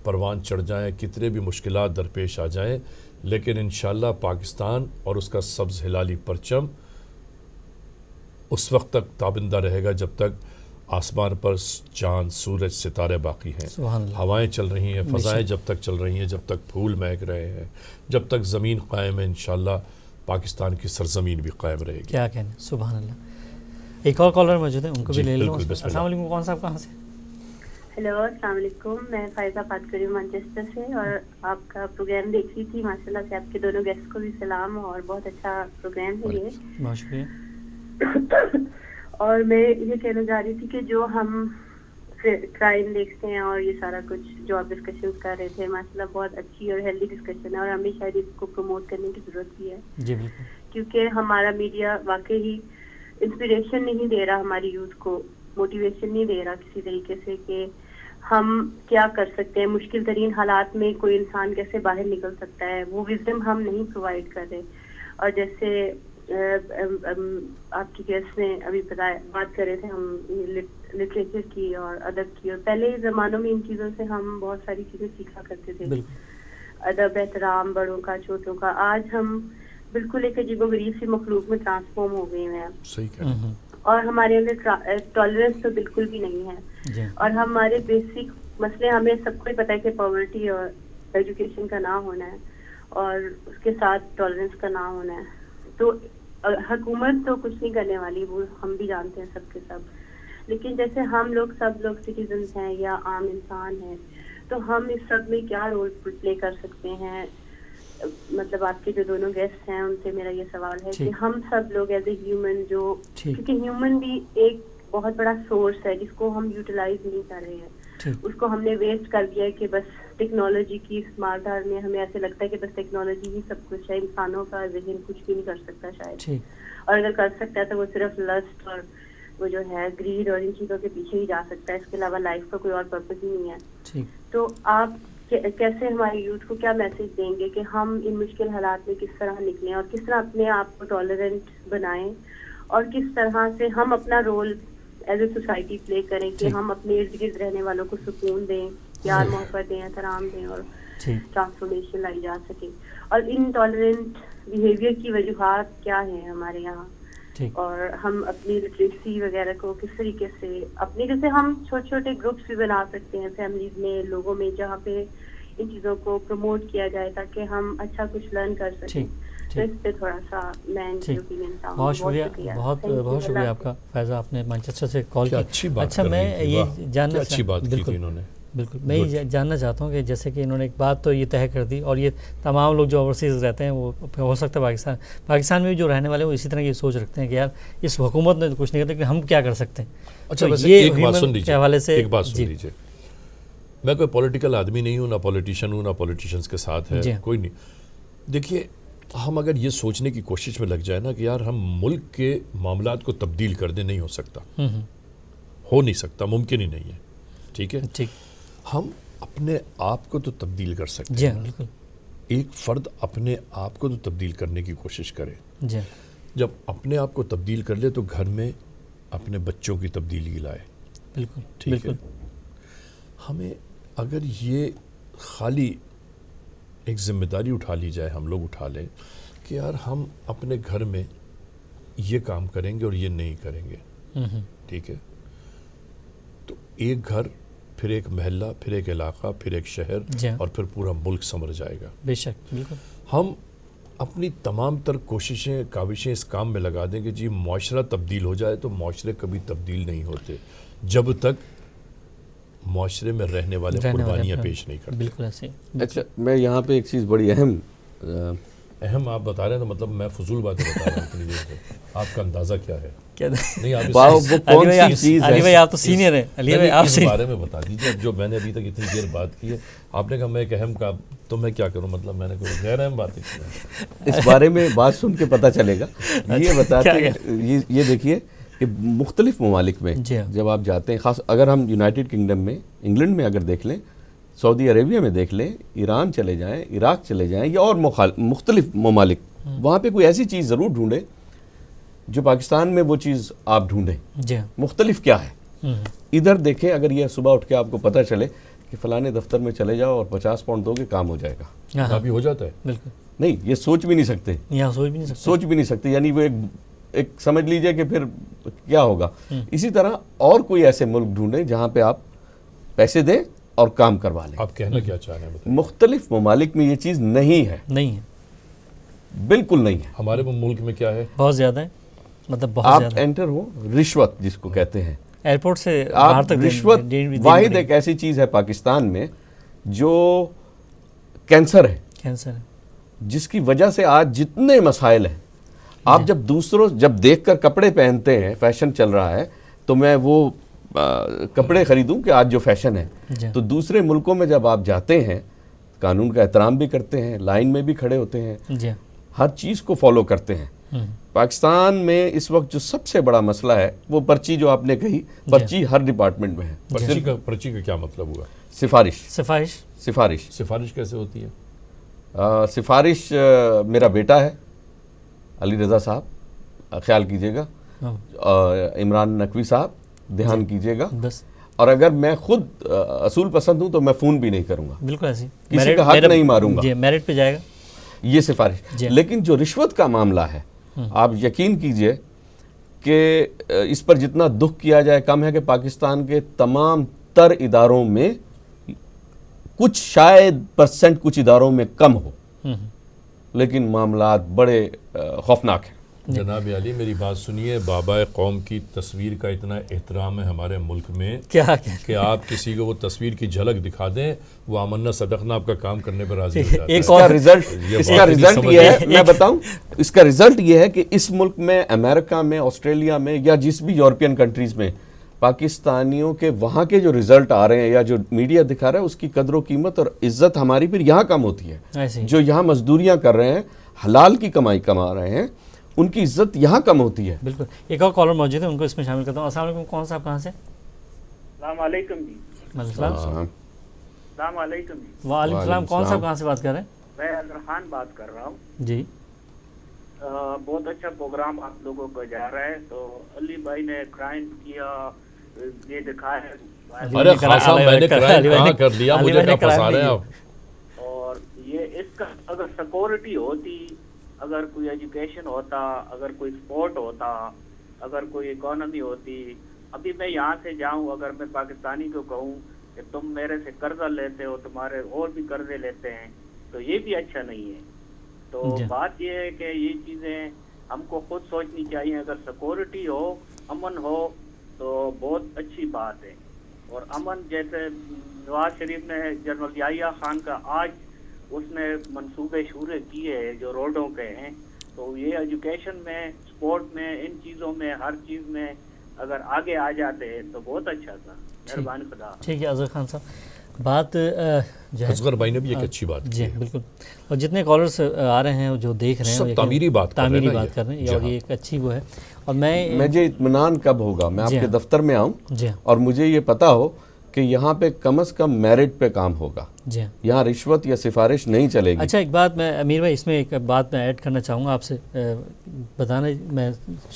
پروان چڑھ جائیں, کتنے بھی مشکلات درپیش آ جائیں, لیکن انشاءاللہ پاکستان اور اس کا سبز ہلالی پرچم اس وقت تک تابندہ رہے گا جب تک آسمان پر چاند, سورج, ستارے باقی ہیں, ہوائیں چل رہی ہیں, فضائیں جب تک چل رہی ہیں, جب تک پھول مہک رہے ہیں, جب تک زمین قائم ہے, انشاءاللہ پاکستان کی سرزمین بھی قائم رہے گی. کیا کہنا, سبحان اللہ. ایک اور کالر موجود ہے, ان کو بھی لے لوں. السلام علیکم. کون صاحب کہاں سے؟ ہیلو, السلام علیکم. میں فائزہ بات کر رہی ہوں مانچسٹر سے, اور آپ کا پروگرام دیکھ رہی تھی. ماشاءاللہ سے آپ کے دونوں گیسٹ کو بھی سلام, اور بہت اچھا پروگرام ہے یہ. بہت شکریہ. اور میں یہ کہنا چاہ رہی تھی کہ جو ہم کرائم دیکھتے ہیں اور یہ سارا کچھ جو آپ ڈسکشن کر رہے تھے, ماشاءاللہ بہت اچھی اور ہیلدی ڈسکشن ہے, اور ہمیں شاید اس کو پروموٹ کرنے کی ضرورت بھی ہے. جی بالکل, کیونکہ ہمارا میڈیا واقعی انسپریشن نہیں دے رہا ہماری یوتھ کو, موٹیویشن نہیں دے رہا کسی طریقے سے کہ ہم کیا کر سکتے ہیں, مشکل ترین حالات میں کوئی انسان کیسے باہر نکل سکتا ہے, وہ وزڈم ہم نہیں پرووائڈ کر رہے. اور جیسے آپ کی گیسٹ نے ابھی بات کر رہے تھے ہم لٹریچر کی اور ادب کی, اور پہلے زمانوں میں ان چیزوں سے ہم بہت ساری چیزیں سیکھا کرتے تھے, ادب, احترام بڑوں کا, چھوٹوں کا. آج ہم بالکل ایک عجیب و غریب سی مخلوق میں ٹرانسفارم ہو گئے ہیں. صحیح کہا. اور ہمارے اندر ٹالرنس تو بالکل بھی نہیں ہے, اور ہمارے بیسک مسئلے ہمیں سب کو ہی پتہ ہے کہ پاورٹی اور ایجوکیشن کا نہ ہونا ہے, اور اس کے ساتھ ٹالرنس کا نہ ہونا ہے. تو حکومت تو کچھ نہیں کرنے والی, وہ ہم بھی جانتے ہیں سب کے سب. لیکن جیسے ہم لوگ سب لوگ سٹیزنس ہیں یا عام انسان ہیں, تو ہم اس سب میں کیا رول پلے کر سکتے ہیں. مطلب آپ کے جو دونوں گیسٹ ہیں ان سے میرا یہ سوال ہے کہ ہم سب لوگ ایز اے ہیومن, جو کیونکہ ہیومن بھی ایک بہت بڑا سورس ہے جس کو ہم یوٹیلائز نہیں کر رہے ہیں, اس کو ہم نے ویسٹ کر دیا ہے کہ بس ٹیکنالوجی کی اس مالدار میں ہمیں ایسے لگتا ہے کہ بس ٹیکنالوجی ہی سب کچھ ہے, انسانوں کا ذہن کچھ بھی نہیں کر سکتا شاید, اور اگر کر سکتا ہے تو وہ صرف لسٹ اور وہ جو ہے گریڈ اور ان چیزوں کے پیچھے ہی جا سکتا ہے, اس کے علاوہ لائف کا کوئی اور پرپز ہی نہیں ہے. تو آپ کیسے ہمارے یوتھ کو کیا میسج دیں گے کہ ہم ان مشکل حالات میں کس طرح نکلیں, اور کس طرح اپنے آپ کو ٹالرنٹ بنائیں, اور کس طرح سے ہم اپنا رول ایز اے سوسائٹی پلے کریں کہ ہم اپنے ارد گرد رہنے والوں کو سکون دیں, پیار محبت دیں, احترام دیں, اور ٹرانسفارمیشن لائی جا سکے. اور ان ٹالرنٹ بیہیویئر کی وجوہات کیا ہیں ہمارے یہاں, اور ہم اپنی لٹریسی وغیرہ کو کس طریقے سے اپنے, جیسے ہم چھوٹے چھوٹے گروپس بھی بنا سکتے ہیں فیملیز میں, لوگوں میں, جہاں پہ ان چیزوں کو پروموٹ کیا جائے تاکہ ہم اچھا کچھ لرن کر سکیں. تو اس پہ تھوڑا سا میں اوپینین چاہوں گا. بہت شکریہ, بہت شکریہ آپ کا. فیضہ آپ نے مانچسٹر سے کال کیا. اچھا میں یہ جاننا بالکل میں یہ جاننا چاہتا ہوں کہ جیسے کہ انہوں نے ایک بات تو یہ طے کر دی, اور یہ تمام لوگ جو اوورسیز رہتے ہیں وہ ہو سکتا ہے پاکستان میں بھی جو رہنے والے ہیں وہ اسی طرح کی سوچ رکھتے ہیں کہ یار اس حکومت نے کچھ نہیں کرتا کہ ہم کیا کر سکتے ہیں. اچھا ایک بات سن لیجیے, ایک بات سن لیجیے, میں کوئی پولیٹیکل آدمی نہیں ہوں, نہ پولیٹیشین ہوں, نہ پولیٹیشینس کے ساتھ ہے کوئی نہیں. دیکھیے ہم اگر یہ سوچنے کی کوشش میں لگ جائے نا کہ یار ہم ملک کے معاملات کو تبدیل کر دیں, نہیں ہو سکتا, ہو نہیں سکتا, ممکن ہی نہیں ہے. ٹھیک ہے, ہم اپنے آپ کو تو تبدیل کر سکتے ہیں. ایک فرد اپنے آپ کو تو تبدیل کرنے کی کوشش کرے. جب اپنے آپ کو تبدیل کر لے تو گھر میں اپنے بچوں کی تبدیلی لائے. بالکل ٹھیک ہے. ہمیں اگر یہ خالی ایک ذمہ داری اٹھا لی جائے, ہم لوگ اٹھا لیں کہ یار ہم اپنے گھر میں یہ کام کریں گے اور یہ نہیں کریں گے, ٹھیک ہے, تو ایک گھر, پھر ایک محلہ, پھر ایک علاقہ, پھر ایک شہر, اور پھر پورا ملک سنور جائے گا. بے شک, بالکل. ہم اپنی تمام تر کوششیں, کاوشیں اس کام میں لگا دیں کہ جی معاشرہ تبدیل ہو جائے, تو معاشرے کبھی تبدیل نہیں ہوتے جب تک معاشرے میں رہنے والے قربانیاں پیش نہیں کرتے. بالکل ایسے. اچھا میں یہاں پہ ایک چیز بڑی اہم آپ بتا رہے ہیں, تو مطلب میں فضول باتیں بتا رہا ہوں اتنی دیر سے. آپ کا اندازہ کیا ہے؟ نہیں علی بھائی آپ تو سینئر ہیں, علی بھائی آپ اس بارے میں بتا دیجیے. جو میں نے ابھی تک اتنی دیر بات کی ہے, آپ نے کہا میں ایک اہم کا, تو میں کیا کروں, مطلب میں نے کوئی غیر اہم باتیں کی ہیں. اس بارے میں بات سن کے پتہ چلے گا. یہ بتاتے یہ دیکھیے کہ مختلف ممالک میں جب آپ جاتے ہیں, خاص اگر ہم یونائٹڈ کنگڈم میں, انگلینڈ میں اگر دیکھ لیں, سعودی عربیہ میں دیکھ لیں, ایران چلے جائیں, عراق چلے جائیں, یا اور مختلف ممالک, وہاں پہ کوئی ایسی چیز ضرور ڈھونڈیں جو پاکستان میں وہ چیز آپ ڈھونڈیں. مختلف کیا ہے ادھر دیکھیں. اگر یہ صبح اٹھ کے آپ کو پتہ چلے کہ فلانے دفتر میں چلے جاؤ اور 50 پاؤنڈ دو گے کام ہو جائے گا, ابھی ہو جاتا ہے. بالکل نہیں, یہ سوچ بھی نہیں سکتے, سوچ بھی نہیں سکتے. یعنی وہ ایک سمجھ لیجئے کہ پھر کیا ہوگا. اسی طرح اور کوئی ایسے ملک ڈھونڈیں جہاں پہ آپ پیسے دیں اور کام کروا لیں. آپ کہنا کیا چاہ رہے ہیں؟ مختلف ممالک میں یہ چیز نہیں ہے, بالکل نہیں ہے. ہمارے ملک میں کیا ہے؟ بہت زیادہ ہے, مطلب بہت آپ زیادہ. انٹر ہو, رشوت جس کو کہتے ہیں, ایئرپورٹ سے باہر تک رشوت واحد ایک ایسی چیز ہے پاکستان میں جو کینسر ہے, جس کی وجہ سے آج جتنے مسائل ہیں. آپ جب دیکھ کر کپڑے پہنتے ہیں, فیشن چل رہا ہے, تو میں وہ کپڑے خریدوں کہ آج جو فیشن ہے, تو دوسرے ملکوں میں جب آپ جاتے ہیں قانون کا احترام بھی کرتے ہیں, لائن میں بھی کھڑے ہوتے ہیں, ہر چیز کو فالو کرتے ہیں. پاکستان میں اس وقت جو سب سے بڑا مسئلہ ہے وہ پرچی, جو آپ نے کہی, پرچی ہر ڈپارٹمنٹ میں ہے. پرچی کا کیا مطلب ہوا؟ سفارش کیسے ہوتی ہے؟ سفارش میرا بیٹا ہے علی رضا صاحب, خیال کیجئے گا, عمران نقوی صاحب دھیان کیجئے گا, اور اگر میں خود اصول پسند ہوں تو میں فون بھی نہیں کروں گا. بالکل ایسی, کسی کا حق نہیں ماروں گا. میرٹ پہ جائے گا یہ سفارش. لیکن جو رشوت کا معاملہ ہے, آپ یقین کیجئے کہ اس پر جتنا دکھ کیا جائے کم ہے. کہ پاکستان کے تمام تر اداروں میں کچھ شاید پرسنٹ کچھ اداروں میں کم ہو, لیکن معاملات بڑے خوفناک ہیں. جناب علی میری بات سنیے, بابا قوم کی تصویر کا اتنا احترام ہے ہمارے ملک میں کہ آپ کسی کو وہ تصویر کی جھلک دکھا دیں, وہ آمنا صدقنا آپ کا کام کرنے پر راضی ہو جاتا ہے. اس کا رزلٹ یہ ہے, میں بتاؤں, اس کا رزلٹ یہ ہے کہ اس ملک میں, امریکہ میں, آسٹریلیا میں, یا جس بھی یورپین کنٹریز میں پاکستانیوں کے وہاں کے جو رزلٹ آ رہے ہیں یا جو میڈیا دکھا رہا ہے اس کی قدر و قیمت اور عزت ہماری پھر یہاں کم ہوتی ہے. جو یہاں مزدوریاں کر رہے ہیں, حلال کی کمائی کما رہے ہیں, ان کی عزت یہاں کم ہوتی ہے. بالکل. ایک اور کالر موجود ہے, ان کو اس میں شامل کرتا ہوں. السلام علیکم. کون صاحب کہاں سے؟ السلام علیکم جی. السلام علیکم جی. وعلیکم السلام. کون صاحب کہاں سے بات کر رہے ہیں؟ میں عبدالرحمان بات کر رہا ہوں جی. بہت اچھا پروگرام آپ لوگوں کو جا رہا ہے. تو علی بھائی نے کرائم کیا, یہ دکھایا ہے. ارے خاصا میں نے کرائم کہاں کر لیا, مجھے کیا پھنسا رہے ہیں آپ. اور یہ اس کا اگر سیکورٹی ہوتی, اگر کوئی ایجوکیشن ہوتا, اگر کوئی سپورٹ ہوتا, اگر کوئی اکانومی ہوتی. ابھی میں یہاں سے جاؤں, اگر میں پاکستانی کو کہوں کہ تم میرے سے قرضہ لیتے ہو, تمہارے اور بھی قرضے لیتے ہیں, تو یہ بھی اچھا نہیں ہے. تو بات یہ ہے کہ یہ چیزیں ہم کو خود سوچنی چاہیے. اگر سیکورٹی ہو, امن ہو, تو بہت اچھی بات ہے. اور امن جیسے نواز شریف نے جنرل یحییٰ خان کا آج اس نے منصوبے شورے کیے جو روڈوں کے ہیں, تو یہ ایجوکیشن میں, سپورٹ میں, ان چیزوں میں, ہر چیز میں اگر آگے آ جاتے تو بہت اچھا تھا. مہربانی خدا. ٹھیک ہے اظہر خان صاحب, بات جو ہے اصغر بھائی نے بھی ایک اچھی بات کی. جی بالکل. اور جتنے کالرز آ رہے ہیں جو دیکھ رہے ہیں سب تعمیری بات کر رہے ہیں, اور یہ ایک اچھی وہ ہے. اور مجھے اطمینان کب ہوگا میں آپ کے دفتر میں آؤں اور مجھے یہ پتا ہو کہ یہاں پہ کم از کم میرٹ پہ کام ہوگا, یہاں رشوت یا سفارش نہیں چلے گی. اچھا ایک بات میں امیر بھائی اس میں ایک بات میں ایڈ کرنا چاہوں گا آپ سے, بتانا میں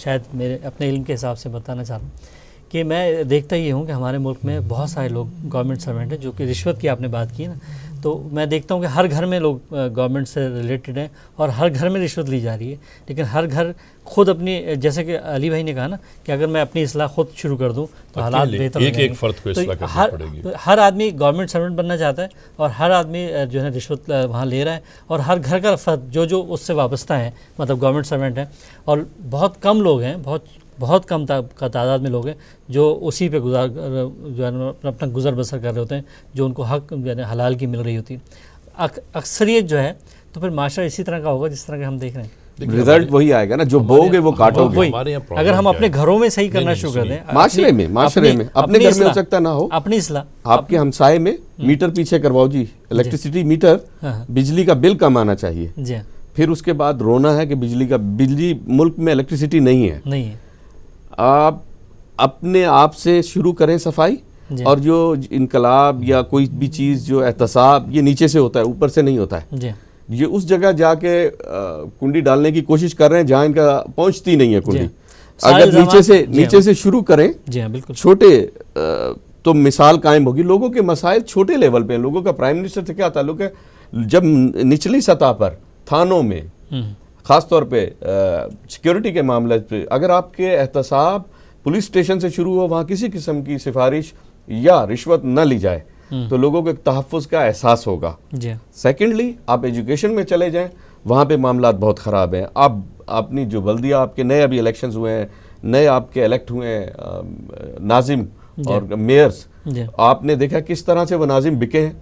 شاید میرے اپنے علم کے حساب سے بتانا چاہ رہا ہوں کہ میں دیکھتا یہ ہوں کہ ہمارے ملک میں بہت سارے لوگ گورنمنٹ سرونٹ ہیں جو کہ رشوت کی آپ نے بات کی نا, تو میں دیکھتا ہوں کہ ہر گھر میں لوگ گورنمنٹ سے ریلیٹڈ ہیں اور ہر گھر میں رشوت لی جا رہی ہے. لیکن ہر گھر خود اپنی, جیسے کہ علی بھائی نے کہا نا کہ اگر میں اپنی اصلاح خود شروع کر دوں تو حالات بہتر ہو جائیں گے. ایک فرد کو اصلاح کرنی پڑے گی. ہر آدمی گورنمنٹ سرونٹ بننا چاہتا ہے اور ہر آدمی جو ہے رشوت وہاں لے رہا ہے, اور ہر گھر کا فرد جو اس سے وابستہ ہیں, مطلب گورنمنٹ سرونٹ ہیں, اور بہت کم لوگ ہیں, بہت کم تعداد میں لوگ ہیں جو اسی پہ جو ہے اپنا گزر بسر کر رہے ہوتے ہیں, جو ان کو حق یعنی حلال کی مل رہی ہوتی ہے. اکثریت جو ہے تو پھر معاشرہ اسی طرح کا ہوگا جس طرح کہ ہم دیکھ رہے ہیں. رزلٹ وہی آئے گا نا, جو بوگے وہ کاٹو گے. اگر ہم اپنے گھروں میں صحیح کرنا شروع کر دیں, معاشرے میں اپنے گھر میں ہو سکتا نہ ہو, اپنی اصلاح, آپ کے ہمسائے میں میٹر پیچھے کرواؤ جی, الیکٹریسٹی میٹر, بجلی کا بل کم آنا چاہیے. پھر اس کے بعد رونا ہے کہ بجلی ملک میں الیکٹریسٹی نہیں ہے. آپ اپنے آپ سے شروع کریں صفائی, اور جو انقلاب یا کوئی بھی چیز جو احتساب یہ نیچے سے ہوتا ہے, اوپر سے نہیں ہوتا ہے. یہ اس جگہ جا کے کنڈی ڈالنے کی کوشش کر رہے ہیں جہاں ان کا پہنچتی نہیں ہے کنڈی. اگر نیچے سے شروع کریں چھوٹے تو مثال قائم ہوگی. لوگوں کے مسائل چھوٹے لیول پہ ہیں. لوگوں کا پرائم منسٹر سے کیا تعلق ہے؟ جب نچلی سطح پر تھانوں میں خاص طور پہ سیکیورٹی کے معاملے پہ اگر آپ کے احتساب پولیس اسٹیشن سے شروع ہو, وہاں کسی قسم کی سفارش یا رشوت نہ لی جائے, تو لوگوں کو ایک تحفظ کا احساس ہوگا. سیکنڈلی آپ ایجوکیشن میں چلے جائیں, وہاں پہ معاملات بہت خراب ہیں. آپ اپنی جو بلدیہ آپ کے نئے ابھی الیکشنز ہوئے ہیں, نئے آپ کے الیکٹ ہوئے ہیں ناظم اور میئرز, آپ نے دیکھا کس طرح سے وہ ناظم بکے ہیں.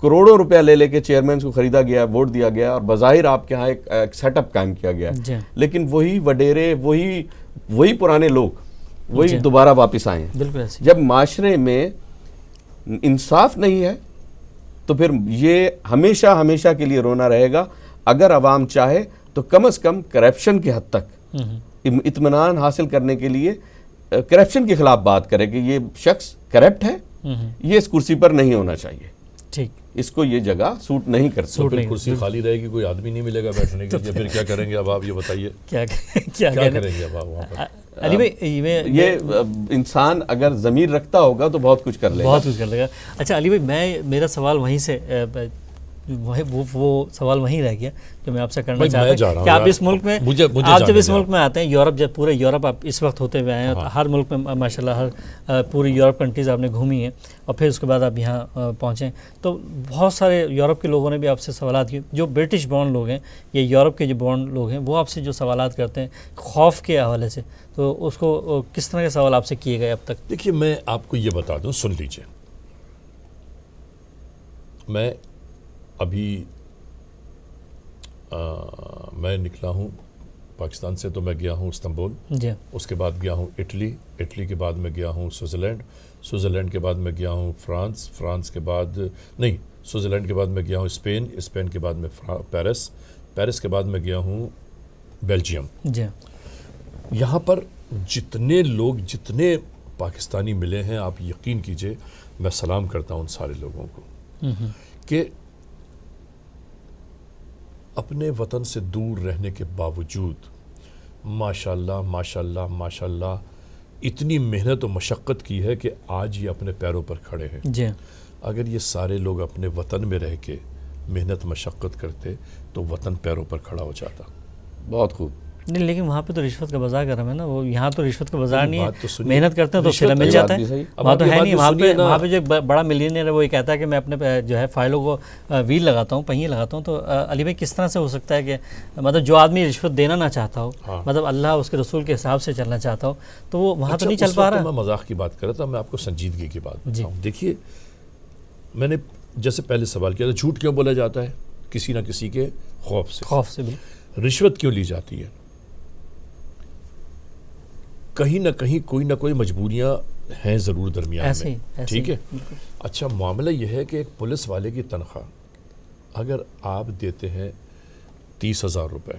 کروڑوں روپیہ لے کے چیئرمینز کو خریدا گیا, ووٹ دیا گیا, اور بظاہر آپ کے ہاں ایک سیٹ اپ قائم کیا گیا. لیکن وہی وڈیرے, وہی پرانے لوگ وہی دوبارہ واپس آئے ہیں. جب معاشرے میں انصاف نہیں ہے تو پھر یہ ہمیشہ کے لیے رونا رہے گا. اگر عوام چاہے تو کم از کم کرپشن کی حد تک اطمینان حاصل کرنے کے لیے کرپشن کے خلاف بات کرے کہ یہ شخص کرپٹ ہے, یہ اس کرسی پر نہیں ہونا چاہیے, ٹھیک, اس کو یہ جگہ سوٹ نہیں کرتی. پھر کرسی خالی رہے گی, کوئی آدمی نہیں ملے گا بیٹھنے کے لیے, پھر کیا کریں گے اب آپ یہ بتائیے, کیا کریں گے اب آپ وہاں پر؟ علی بھائی یہ انسان اگر ضمیر رکھتا ہوگا تو بہت کچھ کر لے گا. اچھا علی بھائی, میرا سوال وہیں سے وہ سوال وہیں رہ گیا جو میں آپ سے کرنا چاہتا ہوں کہ آپ اس ملک میں, آپ جب اس ملک میں آتے ہیں, یورپ, جب پورے یورپ آپ اس وقت ہوتے ہوئے آئے ہیں, ہر ملک میں ماشاءاللہ ہر پوری یورپ کنٹریز آپ نے گھومی ہیں, اور پھر اس کے بعد آپ یہاں پہنچیں, تو بہت سارے یورپ کے لوگوں نے بھی آپ سے سوالات کیے. جو برٹش بورن لوگ ہیں یا یورپ کے جو بورن لوگ ہیں, وہ آپ سے جو سوالات کرتے ہیں خوف کے حوالے سے, تو اس کو کس طرح کے سوال آپ سے کیے گئے اب تک؟ دیکھیے میں آپ کو یہ بتا دوں, سن لیجئے. میں ابھی میں نکلا ہوں پاکستان سے تو میں گیا ہوں استنبول، جی، اس کے بعد گیا ہوں اٹلی کے بعد میں گیا ہوں سوئٹزرلینڈ کے بعد میں گیا ہوں فرانس کے بعد نہیں، سوئٹزرلینڈ کے بعد میں گیا ہوں اسپین کے بعد میں پیرس کے بعد میں گیا ہوں بیلجیم۔ جی، یہاں پر جتنے پاکستانی ملے ہیں، آپ یقین کیجئے میں سلام کرتا ہوں ان سارے لوگوں کو کہ اپنے وطن سے دور رہنے کے باوجود ماشاءاللہ اتنی محنت و مشقت کی ہے کہ آج یہ اپنے پیروں پر کھڑے ہیں۔ جی، اگر یہ سارے لوگ اپنے وطن میں رہ کے محنت مشقت کرتے تو وطن پیروں پر کھڑا ہو جاتا۔ بہت خوب۔ نہیں، لیکن وہاں پہ تو رشوت کا بازار گرم ہے نا، وہ یہاں تو رشوت کا بازار نہیں بات تو ہے، سنیے، محنت کرتے ہیں تو صلہ مل جاتا ہے، وہاں تو ہے نہیں۔ وہاں پہ جو بڑا ملینئر ہے وہ یہ کہتا ہے کہ میں اپنے جو ہے فائلوں کو ویل لگاتا ہوں، پہیے لگاتا ہوں۔ تو علی بھائی کس طرح سے ہو سکتا ہے کہ مطلب جو آدمی رشوت دینا نہ چاہتا ہو، مطلب اللہ اس کے رسول کے حساب سے چلنا چاہتا ہو، تو وہ وہاں تو نہیں چل پا رہا۔ میں مذاق کی بات کر رہا تھا، میں آپ کو سنجیدگی کی بات بتاؤں۔ دیکھیے، میں نے جیسے پہلے سوال کیا تھا، جھوٹ کیوں بولا جاتا ہے؟ کسی نہ کسی کے خوف سے۔ رشوت کیوں لی جاتی ہے؟ کہیں نہ کہیں کوئی نہ کوئی مجبوریاں ہیں ضرور درمیان میں، ٹھیک ہے۔ اچھا، معاملہ یہ ہے کہ ایک پولیس والے کی تنخواہ اگر آپ دیتے ہیں 30,000 روپے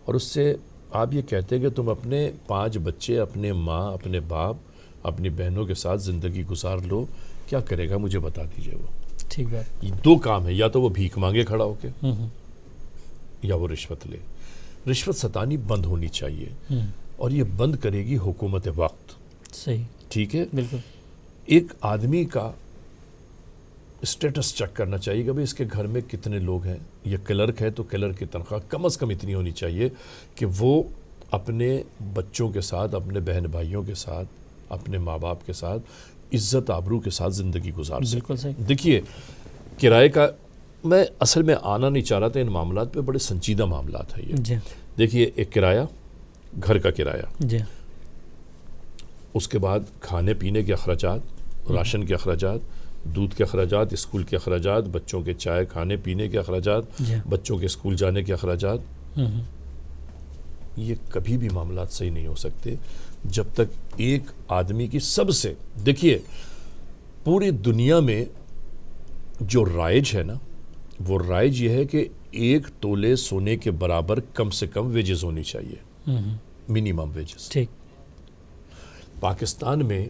اور اس سے آپ یہ کہتے ہیں کہ تم اپنے 5 بچے، اپنے ماں، اپنے باپ، اپنی بہنوں کے ساتھ زندگی گزار لو، کیا کرے گا مجھے بتا دیجئے۔ وہ ٹھیک بات، یہ 2 کام ہے، یا تو وہ بھیک مانگے کھڑا ہو کے یا وہ رشوت لے۔ رشوت ستانی بند ہونی چاہیے، اور یہ بند کرے گی حکومت وقت۔ صحیح، ٹھیک ہے، بالکل۔ ایک آدمی کا اسٹیٹس چیک کرنا چاہیے کہ بھئی اس کے گھر میں کتنے لوگ ہیں۔ یہ کلرک ہے تو کلرک کی تنخواہ کم از کم اتنی ہونی چاہیے کہ وہ اپنے بچوں کے ساتھ، اپنے بہن بھائیوں کے ساتھ، اپنے ماں باپ کے ساتھ عزت آبرو کے ساتھ زندگی گزار سکے۔ بالکل صحیح۔ دیکھیے، کرائے کا میں اصل میں آنا نہیں چاہ رہا تھا، ان معاملات پہ بڑے سنجیدہ معاملات ہیں یہ۔ جی، دیکھیے، ایک کرایہ، گھر کا کرایہ، جی، اس کے بعد کھانے پینے کے اخراجات، راشن کے اخراجات، دودھ کے اخراجات، اسکول کے اخراجات، بچوں کے چائے کھانے پینے کے اخراجات، بچوں کے اسکول جانے کے اخراجات۔ یہ کبھی بھی معاملات صحیح نہیں ہو سکتے جب تک ایک آدمی کی سب سے، دیکھیے پوری دنیا میں جو رائج ہے نا، وہ رائج یہ ہے کہ 1 تولے سونے کے برابر کم سے کم ویجز ہونی چاہیے، منیمم ویجز۔ ٹھیک۔ پاکستان میں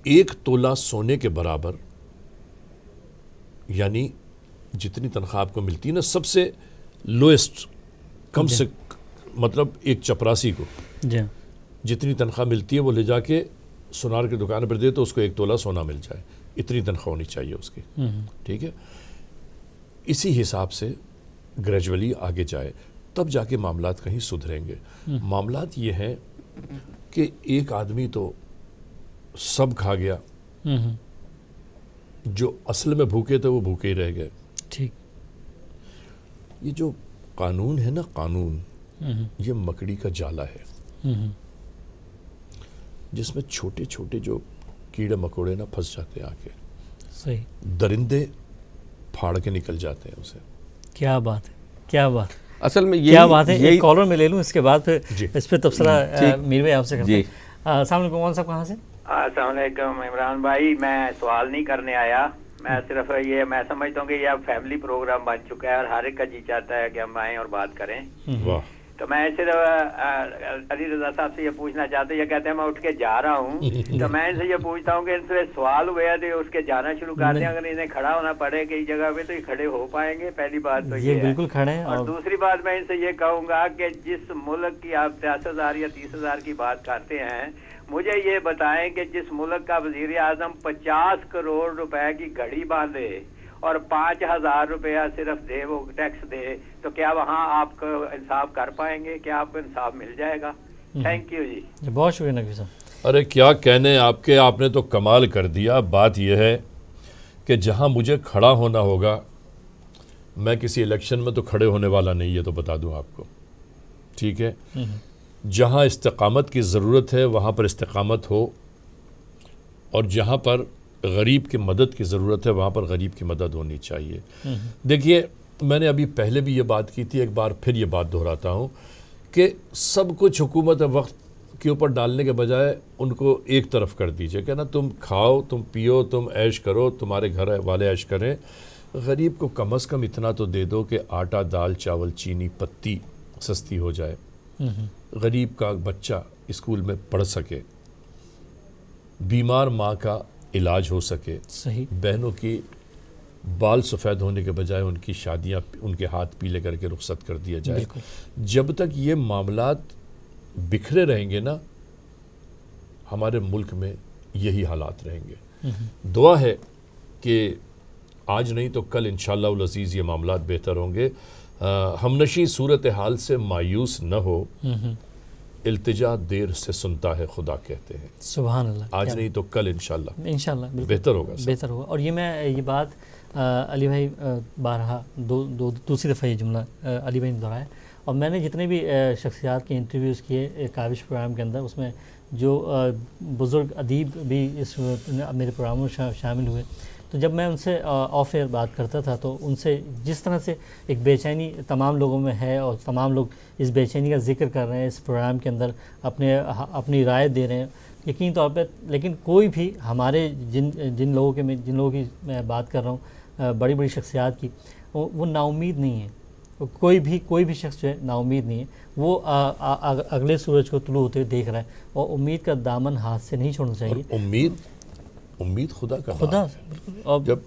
1 تولہ سونے کے برابر، یعنی جتنی تنخواہ آپ کو ملتی ہے نا، سب سے لوئسٹ، کم سے مطلب ایک چپراسی کو جتنی تنخواہ ملتی ہے وہ لے جا کے سونار کی دکان پر دے تو اس کو 1 تولہ سونا مل جائے، اتنی تنخواہ ہونی چاہیے اس کی، ٹھیک ہے۔ اسی حساب سے گریجولی آگے جائے، تب جا کے معاملات کہیں سدھریں گے۔ معاملات یہ ہیں کہ ایک آدمی تو سب کھا گیا، جو اصل میں بھوکے تھے وہ بھوکے ہی رہ گئے۔ ٹھیک۔ یہ جو قانون ہے نا، قانون یہ مکڑی کا جالا ہے جس میں چھوٹے چھوٹے جو کیڑے مکوڑے نا پھنس جاتے ہیں آ کے، صحیح، درندے پھاڑ کے نکل جاتے ہیں اسے۔ کیا بات ہے، کیا بات، اصل میں کیا بات ہے۔ ایک کالر میں لے لوں، اس کے بعد پھر اس پہ تبصرہ میر بھائی آپ سے کرتے ہیں۔ السلام علیکم، کون صاحب کہاں سے؟ السلام علیکم عمران بھائی، میں سوال نہیں کرنے آیا، میں صرف یہ میں سمجھتا ہوں کہ یہ اب فیملی پروگرام بن چکا ہے اور ہر ایک کا جی چاہتا ہے کہ ہم آئیں اور بات کریں۔ واہ، تو میں صرف علی رضا صاحب سے یہ پوچھنا چاہتا ہوں، یہ کہتے ہیں میں اٹھ کے جا رہا ہوں، تو میں ان سے یہ پوچھتا ہوں کہ ان سے سوال ہوئے ہیں تو اٹھ کے جانا شروع کر دیں، اگر انہیں کھڑا ہونا پڑے کئی جگہ پہ تو یہ کھڑے ہو پائیں گے، پہلی بات تو یہ بالکل کھڑے ہیں۔ اور دوسری بات میں ان سے یہ کہوں گا کہ جس ملک کی آپ 10,000 یا 30,000 کی بات کرتے ہیں، مجھے یہ بتائیں کہ جس ملک کا وزیر اعظم 50 کروڑ روپے کی گھڑی باندھے اور 5,000 روپیہ صرف دے، وہ ٹیکس دے، تو کیا وہاں آپ کو انصاف کر پائیں گے؟ کیا آپ کو انصاف مل جائے گا؟ تھینک یو جی، بہت شکریہ نقوی صاحب۔ ارے کیا کہنے آپ کے، آپ نے تو کمال کر دیا۔ بات یہ ہے کہ جہاں مجھے کھڑا ہونا ہوگا، میں کسی الیکشن میں تو کھڑے ہونے والا نہیں ہے، تو بتا دوں آپ کو، ٹھیک ہے۔ جہاں استقامت کی ضرورت ہے وہاں پر استقامت ہو، اور جہاں پر غریب کی مدد کی ضرورت ہے وہاں پر غریب کی مدد ہونی چاہیے۔ دیکھیے، میں نے ابھی پہلے بھی یہ بات کی تھی, ایک بار پھر یہ بات دہراتا ہوں کہ سب کچھ حکومت وقت کے اوپر ڈالنے کے بجائے ان کو ایک طرف کر دیجئے کہ نا تم کھاؤ, تم پیو, تم عیش کرو, تمہارے گھر والے عیش کریں, غریب کو کم از کم اتنا تو دے دو کہ آٹا, دال, چاول, چینی, پتی سستی ہو جائے, غریب کا بچہ اسکول میں پڑھ سکے, بیمار ماں کا علاج ہو سکے, صحیح, بہنوں کی بال سفید ہونے کے بجائے ان کی شادیاں ان کے ہاتھ پیلے کر کے رخصت کر دیا جائے. جب تک یہ معاملات بکھرے رہیں گے نا, ہمارے ملک میں یہی حالات رہیں گے. دعا ہے کہ آج نہیں تو کل انشاءاللہ العزیز یہ معاملات بہتر ہوں گے. ہمنشیں صورتحال سے مایوس نہ ہو, التجا دیر سے سنتا ہے خدا کہتے ہیں. سبحان اللہ. آج نہیں تو کل انشاءاللہ بہتر ہوگا. اور یہ میں یہ بات علی بھائی بارہا دوسری دفعہ یہ جملہ علی بھائی نے دہرایا, اور میں نے جتنے بھی شخصیات کے انٹرویوز کیے کاوش پروگرام کے اندر, اس میں جو بزرگ ادیب بھی اس میرے پروگراموں میں شامل ہوئے, تو جب میں ان سے آف ایئر بات کرتا تھا تو ان سے جس طرح سے ایک بے چینی تمام لوگوں میں ہے, اور تمام لوگ اس بے چینی کا ذکر کر رہے ہیں اس پروگرام کے اندر, اپنی رائے دے رہے ہیں یقینی طور پہ, لیکن کوئی بھی ہمارے جن لوگوں کی میں بات کر رہا ہوں, بڑی بڑی شخصیات کی, وہ نا امید نہیں ہے. کوئی بھی شخص جو ہے نا امید نہیں ہے, وہ اگلے سورج کو طلوع ہوتے ہوئے دیکھ رہا ہے, اور امید کا دامن ہاتھ سے نہیں چھوڑنا چاہیے. امید خدا کا نام. جب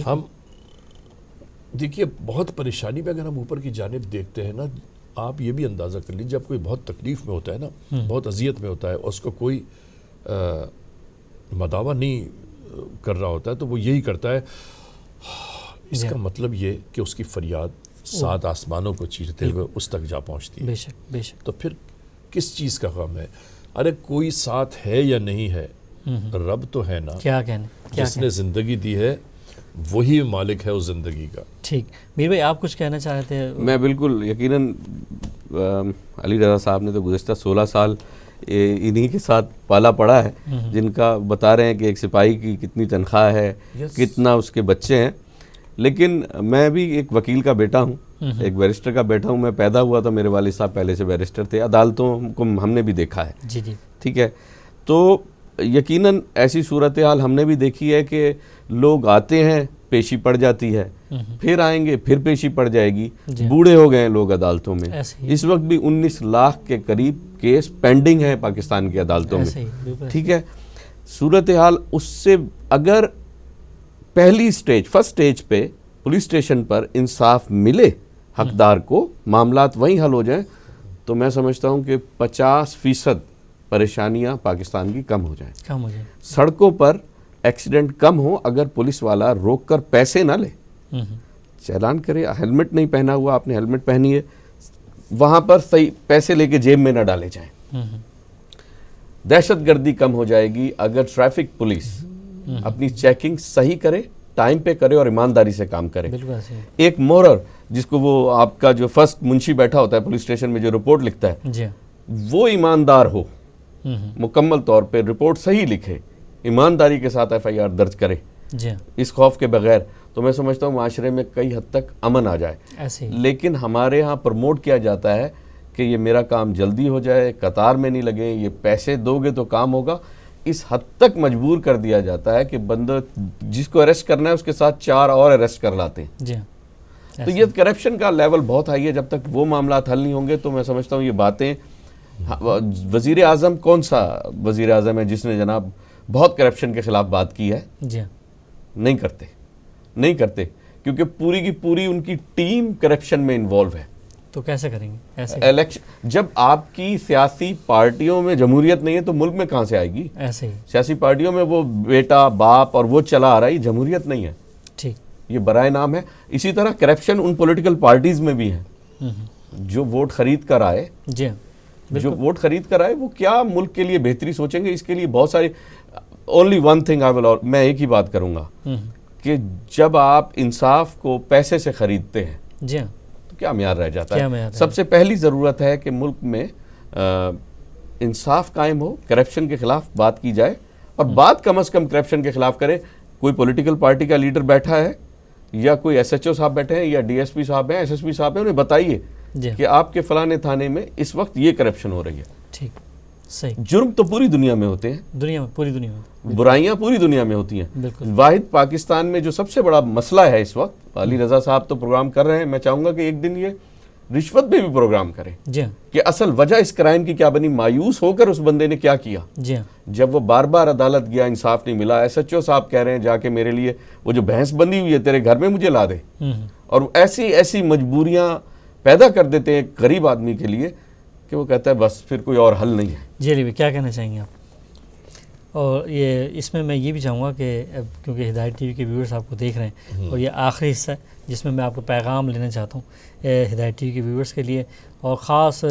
ہم دیکھیے بہت پریشانی پہ اگر ہم اوپر کی جانب دیکھتے ہیں نا, آپ یہ بھی اندازہ کر لیجیے, جب کوئی بہت تکلیف میں ہوتا ہے نا, بہت اذیت میں ہوتا ہے, اور اس کو کوئی مداوع نہیں کر رہا ہوتا ہے, تو وہ یہی کرتا ہے. اس کا مطلب یہ کہ اس کی فریاد 7 آسمانوں کو چیرتے ہوئے اس تک جا پہنچتی ہے. بے شک. تو پھر کس چیز کا غم ہے؟ ارے کوئی ساتھ ہے یا نہیں ہے, رب تو ہے نا, کیا کہنے, جس نے زندگی دی ہے وہی مالک ہے اس زندگی کا. ٹھیک, میر بھائی آپ کچھ کہنا چاہ رہے تھے؟ میں بالکل یقیناً علی رضا صاحب نے تو گزشتہ 16 سال انہی کے ساتھ پالا پڑا ہے, جن کا بتا رہے ہیں کہ ایک سپاہی کی کتنی تنخواہ ہے, کتنا اس کے بچے ہیں. لیکن میں بھی ایک وکیل کا بیٹا ہوں, ایک بیرسٹر کا بیٹا ہوں. میں پیدا ہوا تو میرے والد صاحب پہلے سے بیرسٹر تھے, عدالتوں کو ہم نے بھی دیکھا ہے. جی, ٹھیک ہے. تو یقیناً ایسی صورتحال ہم نے بھی دیکھی ہے کہ لوگ آتے ہیں, پیشی پڑ جاتی ہے, پھر آئیں گے, پھر پیشی پڑ جائے گی. بوڑھے ہو گئے ہیں لوگ عدالتوں میں. اس وقت بھی 19 لاکھ کے قریب کیس پینڈنگ ہے پاکستان کی عدالتوں میں. ٹھیک ہے. صورتحال اس سے اگر پہلی سٹیج, فرسٹ سٹیج پہ پولیس اسٹیشن پر انصاف ملے حقدار کو, معاملات وہیں حل ہو جائیں, تو میں سمجھتا ہوں کہ 50% پریشانیاں پاکستان کی کم ہو جائیں. سڑکوں پر ایکسیڈنٹ کم ہو اگر پولیس والا روک کر پیسے نہ لے, چالان کرے. ہیلمٹ نہیں پہنا ہوا, آپ نے ہیلمٹ پہنی ہے, وہاں پر صحیح پیسے لے کے جیب میں نہ ڈالے جائیں. دہشت گردی کم ہو جائے گی اگر ٹریفک پولیس اپنی چیکنگ صحیح کرے, ٹائم پہ کرے اور ایمانداری سے کام کرے. ایک مورر جس کو وہ آپ کا جو فرسٹ منشی بیٹھا ہوتا ہے پولیس اسٹیشن میں جو رپورٹ لکھتا ہے, وہ ایماندار ہو, مکمل طور پہ رپورٹ صحیح لکھے, ایمانداری کے ساتھ FIR درج کرے, اس خوف کے بغیر, تو میں سمجھتا ہوں معاشرے میں کئی حد تک امن آ جائے. لیکن ہمارے ہاں پروموٹ کیا جاتا ہے کہ یہ میرا کام جلدی ہو جائے, قطار میں نہیں لگے, یہ پیسے دو گے تو کام ہوگا. اس حد تک مجبور کر دیا جاتا ہے کہ بندہ جس کو اریسٹ کرنا ہے اس کے ساتھ 4 اور اریسٹ کر لاتے ہیں. تو یہ کرپشن کا لیول بہت ہائی ہے. جب تک وہ معاملات حل نہیں ہوں گے تو میں سمجھتا ہوں یہ باتیں, وزیر اعظم کون سا وزیر اعظم ہے جس نے جناب بہت کرپشن کے خلاف بات کی ہے؟ نہیں کرتے کیونکہ پوری کی پوری ان کی ٹیم کرپشن میں انوالو ہے. تو کیسے کریں گے ایسے الیکشن؟ جب آپ کی سیاسی پارٹیوں میں جمہوریت نہیں ہے تو ملک میں کہاں سے آئے گی؟ ایسے ہی سیاسی پارٹیوں میں وہ بیٹا باپ اور وہ چلا آ رہا ہے, جمہوریت نہیں ہے. ٹھیک, یہ برائے نام ہے. اسی طرح کرپشن ان پولیٹیکل پارٹیز میں بھی ہے جو ووٹ خرید کر آئے. وہ کیا ملک کے لیے بہتری سوچیں گے؟ اس کے لیے بہت ساری, اونلی ون تھنگ آئی ول, میں ایک ہی بات کروں گا کہ جب آپ انصاف کو پیسے سے خریدتے ہیں تو کیا معیار رہ جاتا ہے؟ سب سے پہلی ضرورت ہے کہ ملک میں انصاف قائم ہو, کرپشن کے خلاف بات کی جائے, اور بات کم از کم کرپشن کے خلاف کرے. کوئی پولیٹیکل پارٹی کا لیڈر بیٹھا ہے یا کوئی SHO صاحب بیٹھے ہیں یا DSP صاحب ہیں, SSP صاحب ہیں, انہیں بتائیے کہ آپ کے فلانے تھانے میں اس وقت یہ کرپشن ہو رہی ہے. ٹھیک, صحیح. جرم تو پوری دنیا میں ہوتے ہیں, دنیا میں, پوری دنیا میں برائیاں پوری دنیا میں ہوتی ہیں. واحد پاکستان میں جو سب سے بڑا مسئلہ ہے اس وقت, علی رضا صاحب تو پروگرام کر رہے ہیں, میں چاہوں گا کہ ایک دن یہ رشوت پہ بھی پروگرام کریں کہ اصل وجہ اس کرائم کی کیا بنی, مایوس ہو کر اس بندے نے کیا کیا. جب وہ بار بار عدالت گیا, انصاف نہیں ملا, SHO صاحب کہہ رہے ہیں جا کے میرے لیے وہ جو بھینس بندی ہوئی ہے تیرے گھر میں مجھے لا دے, اور ایسی ایسی مجبوریاں پیدا کر دیتے ہیں ایک غریب آدمی کے لیے کہ وہ کہتا ہے بس پھر کوئی اور حل نہیں ہے. جی علی بھائی, کیا کہنا چاہیں گے آپ؟ اور یہ اس میں یہ بھی چاہوں گا کہ کیونکہ ہدایت TV کے ویورز آپ کو دیکھ رہے ہیں, اور یہ آخری حصہ ہے جس میں آپ کو پیغام لینا چاہتا ہوں ہدایت TV کے ویورز کے لیے, اور خاص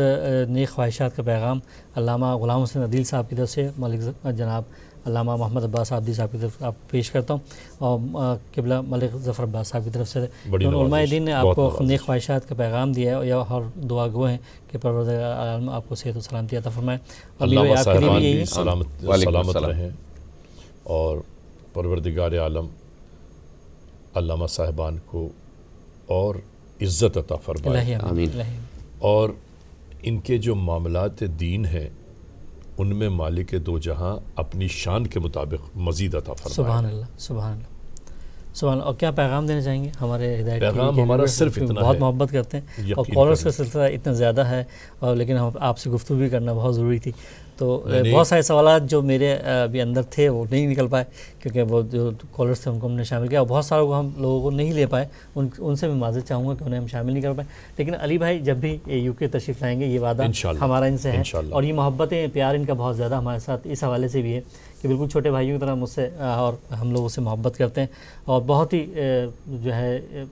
نیک خواہشات کا پیغام علامہ غلام حسین عدیل صاحب کی طرف سے ملک جناب علامہ محمد عباس عابدی صاحب کی طرف آپ پیش کرتا ہوں, اور قبلہ ملک ظفر عباس صاحب کی طرف سے علماء دین نے آپ کو نیک خواہشات کا پیغام دیا ہے, یا ہر دعا گو ہیں کہ پروردگار عالم آپ کو صحت و سلامتی عطا فرمائے. علامہ صاحبان بھی سلامت رہیں, اور پروردگار عالم علامہ صاحبان کو اور عزت عطا فرمائے, اور ان کے جو معاملات دین ہیں ان میں مالک دو جہاں اپنی شان کے مطابق مزید عطا فرمائے. سبحان اللہ, سبحان اللہ, سبحان اللہ. اور کیا پیغام دینا چاہیں گے ہمارے ہدایت پیغام ہمارا صرف اتنا ہے, بہت محبت کرتے ہیں, اور کالرز کا سلسلہ اتنا زیادہ ہے, اور لیکن ہم آپ سے گفتگو بھی کرنا بہت ضروری تھی, تو بہت سارے سوالات جو میرے ابھی اندر تھے وہ نہیں نکل پائے, کیونکہ وہ جو کالرز تھے ان کو ہم نے شامل کیا, اور بہت ساروں کو ہم لوگوں کو نہیں لے پائے, ان سے بھی معذرت چاہوں گا کہ انہیں ہم شامل نہیں کر پائے. لیکن علی بھائی جب بھی UK تشریف لائیں گے, یہ وعدہ ہمارا ان سے ہے, اور یہ محبتیں پیار ان کا بہت زیادہ ہمارے ساتھ اس حوالے سے بھی ہے کہ بالکل چھوٹے بھائیوں کی طرح مجھ سے اور ہم لوگوں سے محبت کرتے ہیں, اور بہت ہی جو ہے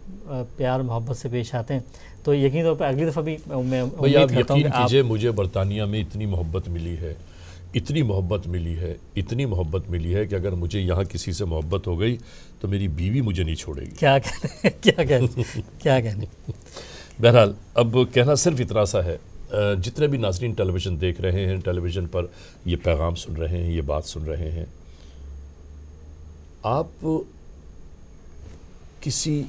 پیار محبت سے پیش آتے ہیں. تو یقین طور پہ اگلی دفعہ بھی میں امید کرتا ہوں کہ آپ مجھے برطانیہ میں اتنی محبت ملی ہے, اتنی محبت ملی ہے, اتنی محبت ملی ہے کہ اگر مجھے یہاں کسی سے محبت ہو گئی تو میری بیوی مجھے نہیں چھوڑے گی. کیا کہنے. بہرحال اب کہنا صرف اتنا سا ہے, جتنے بھی ناظرین ٹیلی ویژن دیکھ رہے ہیں, ٹیلی ویژن پر یہ پیغام سن رہے ہیں, یہ بات سن رہے ہیں, آپ کسی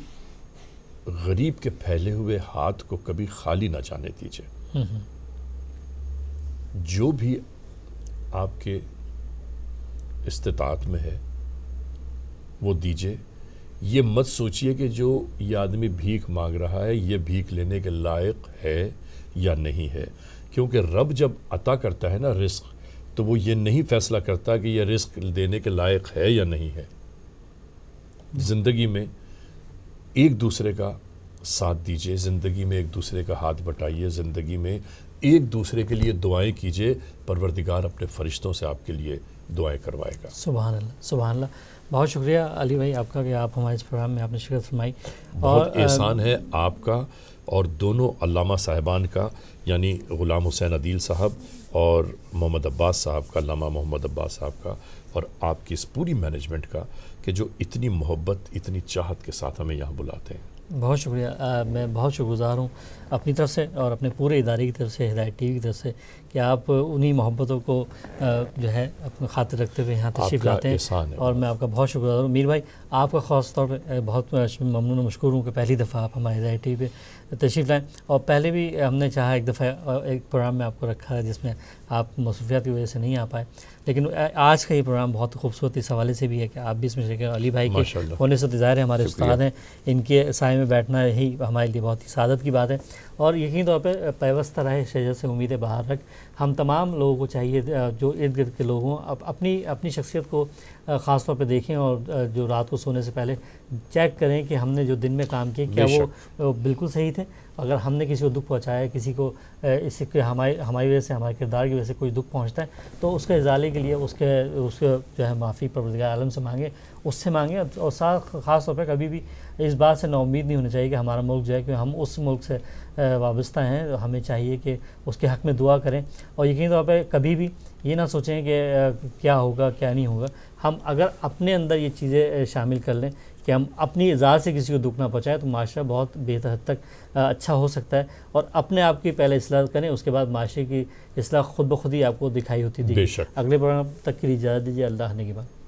غریب کے پھیلے ہوئے ہاتھ کو کبھی خالی نہ جانے دیجیے. جو بھی آپ کے استطاعت میں ہے وہ دیجیے. یہ مت سوچئے کہ جو یہ آدمی بھیک مانگ رہا ہے یہ بھیک لینے کے لائق ہے یا نہیں ہے, کیونکہ رب جب عطا کرتا ہے نا رزق, تو وہ یہ نہیں فیصلہ کرتا کہ یہ رزق دینے کے لائق ہے یا نہیں ہے. زندگی میں ایک دوسرے کا ساتھ دیجئے, زندگی میں ایک دوسرے کا ہاتھ بٹائیے, زندگی میں ایک دوسرے کے لیے دعائیں کیجئے, پروردگار اپنے فرشتوں سے آپ کے لیے دعائیں کروائے گا. سبحان اللہ, سبحان اللہ. بہت شکریہ علی بھائی آپ کا کہ آپ ہمارے اس پروگرام میں آپ نے شرکت فرمائی. بہت احسان ہے آپ کا اور دونوں علامہ صاحبان کا, یعنی غلام حسین عدیل صاحب اور محمد عباس صاحب کا, علامہ محمد عباس صاحب کا, اور آپ کی اس پوری مینجمنٹ کا کہ جو اتنی محبت اتنی چاہت کے ساتھ ہمیں یہاں بلاتے ہیں. بہت شکریہ. میں بہت شکر گزار ہوں اپنی طرف سے اور اپنے پورے ادارے کی طرف سے, ہدایت TV کی طرف سے, کہ آپ انہی محبتوں کو جو ہے اپنے خاطر رکھتے ہوئے یہاں تشریف لاتے ہیں, اور میں آپ کا بہت شکر گزار ہوں. میر بھائی آپ کا خاص طور پہ بہت ممنون و مشکور ہوں کہ پہلی دفعہ آپ ہمارے ہدایت TV پہ تشریف لائیں, اور پہلے بھی ہم نے چاہا ایک دفعہ ایک پروگرام میں آپ کو رکھا ہے جس میں آپ مصروفیات کی وجہ سے نہیں آ پائے, لیکن آج کا یہ پروگرام بہت خوبصورت اس حوالے سے بھی ہے کہ آپ بھی اس میں شریک ہیں. علی بھائی کے ہونے سے ظاہر ہے ہمارے استاد ہیں, ان کے سائے میں بیٹھنا ہی ہمارے لیے بہت ہی سعادت کی بات ہے, اور یقینی طور پہ پیوستہ رہے شجر سے امید بہار رکھ. ہم تمام لوگوں کو چاہیے جو ارد گرد کے لوگ ہوں اپنی شخصیت کو خاص طور پہ دیکھیں, اور جو رات کو سونے سے پہلے چیک کریں کہ ہم نے جو دن میں کام کیے کیا وہ بالکل صحیح تھے. اگر ہم نے کسی کو دکھ پہنچایا, کسی کو اس سے ہماری وجہ سے, ہمارے کردار کی وجہ سے کوئی دکھ پہنچتا ہے, تو اس کے ازالے کے لیے اس کے جو ہے معافی پروردگار عالم سے مانگیں, اس سے مانگیں. اور خاص طور پہ کبھی بھی اس بات سے نا امید نہیں ہونا چاہیے کہ ہمارا ملک جو ہے کہ ہم اس ملک سے وابستہ ہیں, ہمیں چاہیے کہ اس کے حق میں دعا کریں, اور یقینی طور پہ کبھی بھی یہ نہ سوچیں کہ کیا ہوگا کیا نہیں ہوگا. ہم اگر اپنے اندر یہ چیزیں شامل کر لیں کہ ہم اپنی ذات سے کسی کو دکھ نہ پہنچائیں, تو معاشرہ بہت بہتر حد تک اچھا ہو سکتا ہے. اور اپنے آپ کی پہلے اصلاح کریں, اس کے بعد معاشرے کی اصلاح خود بخود ہی آپ کو دکھائی ہوتی. اگلے پروگرام تک کے لیے اجازت دیجیے. اللہ نے کی بات.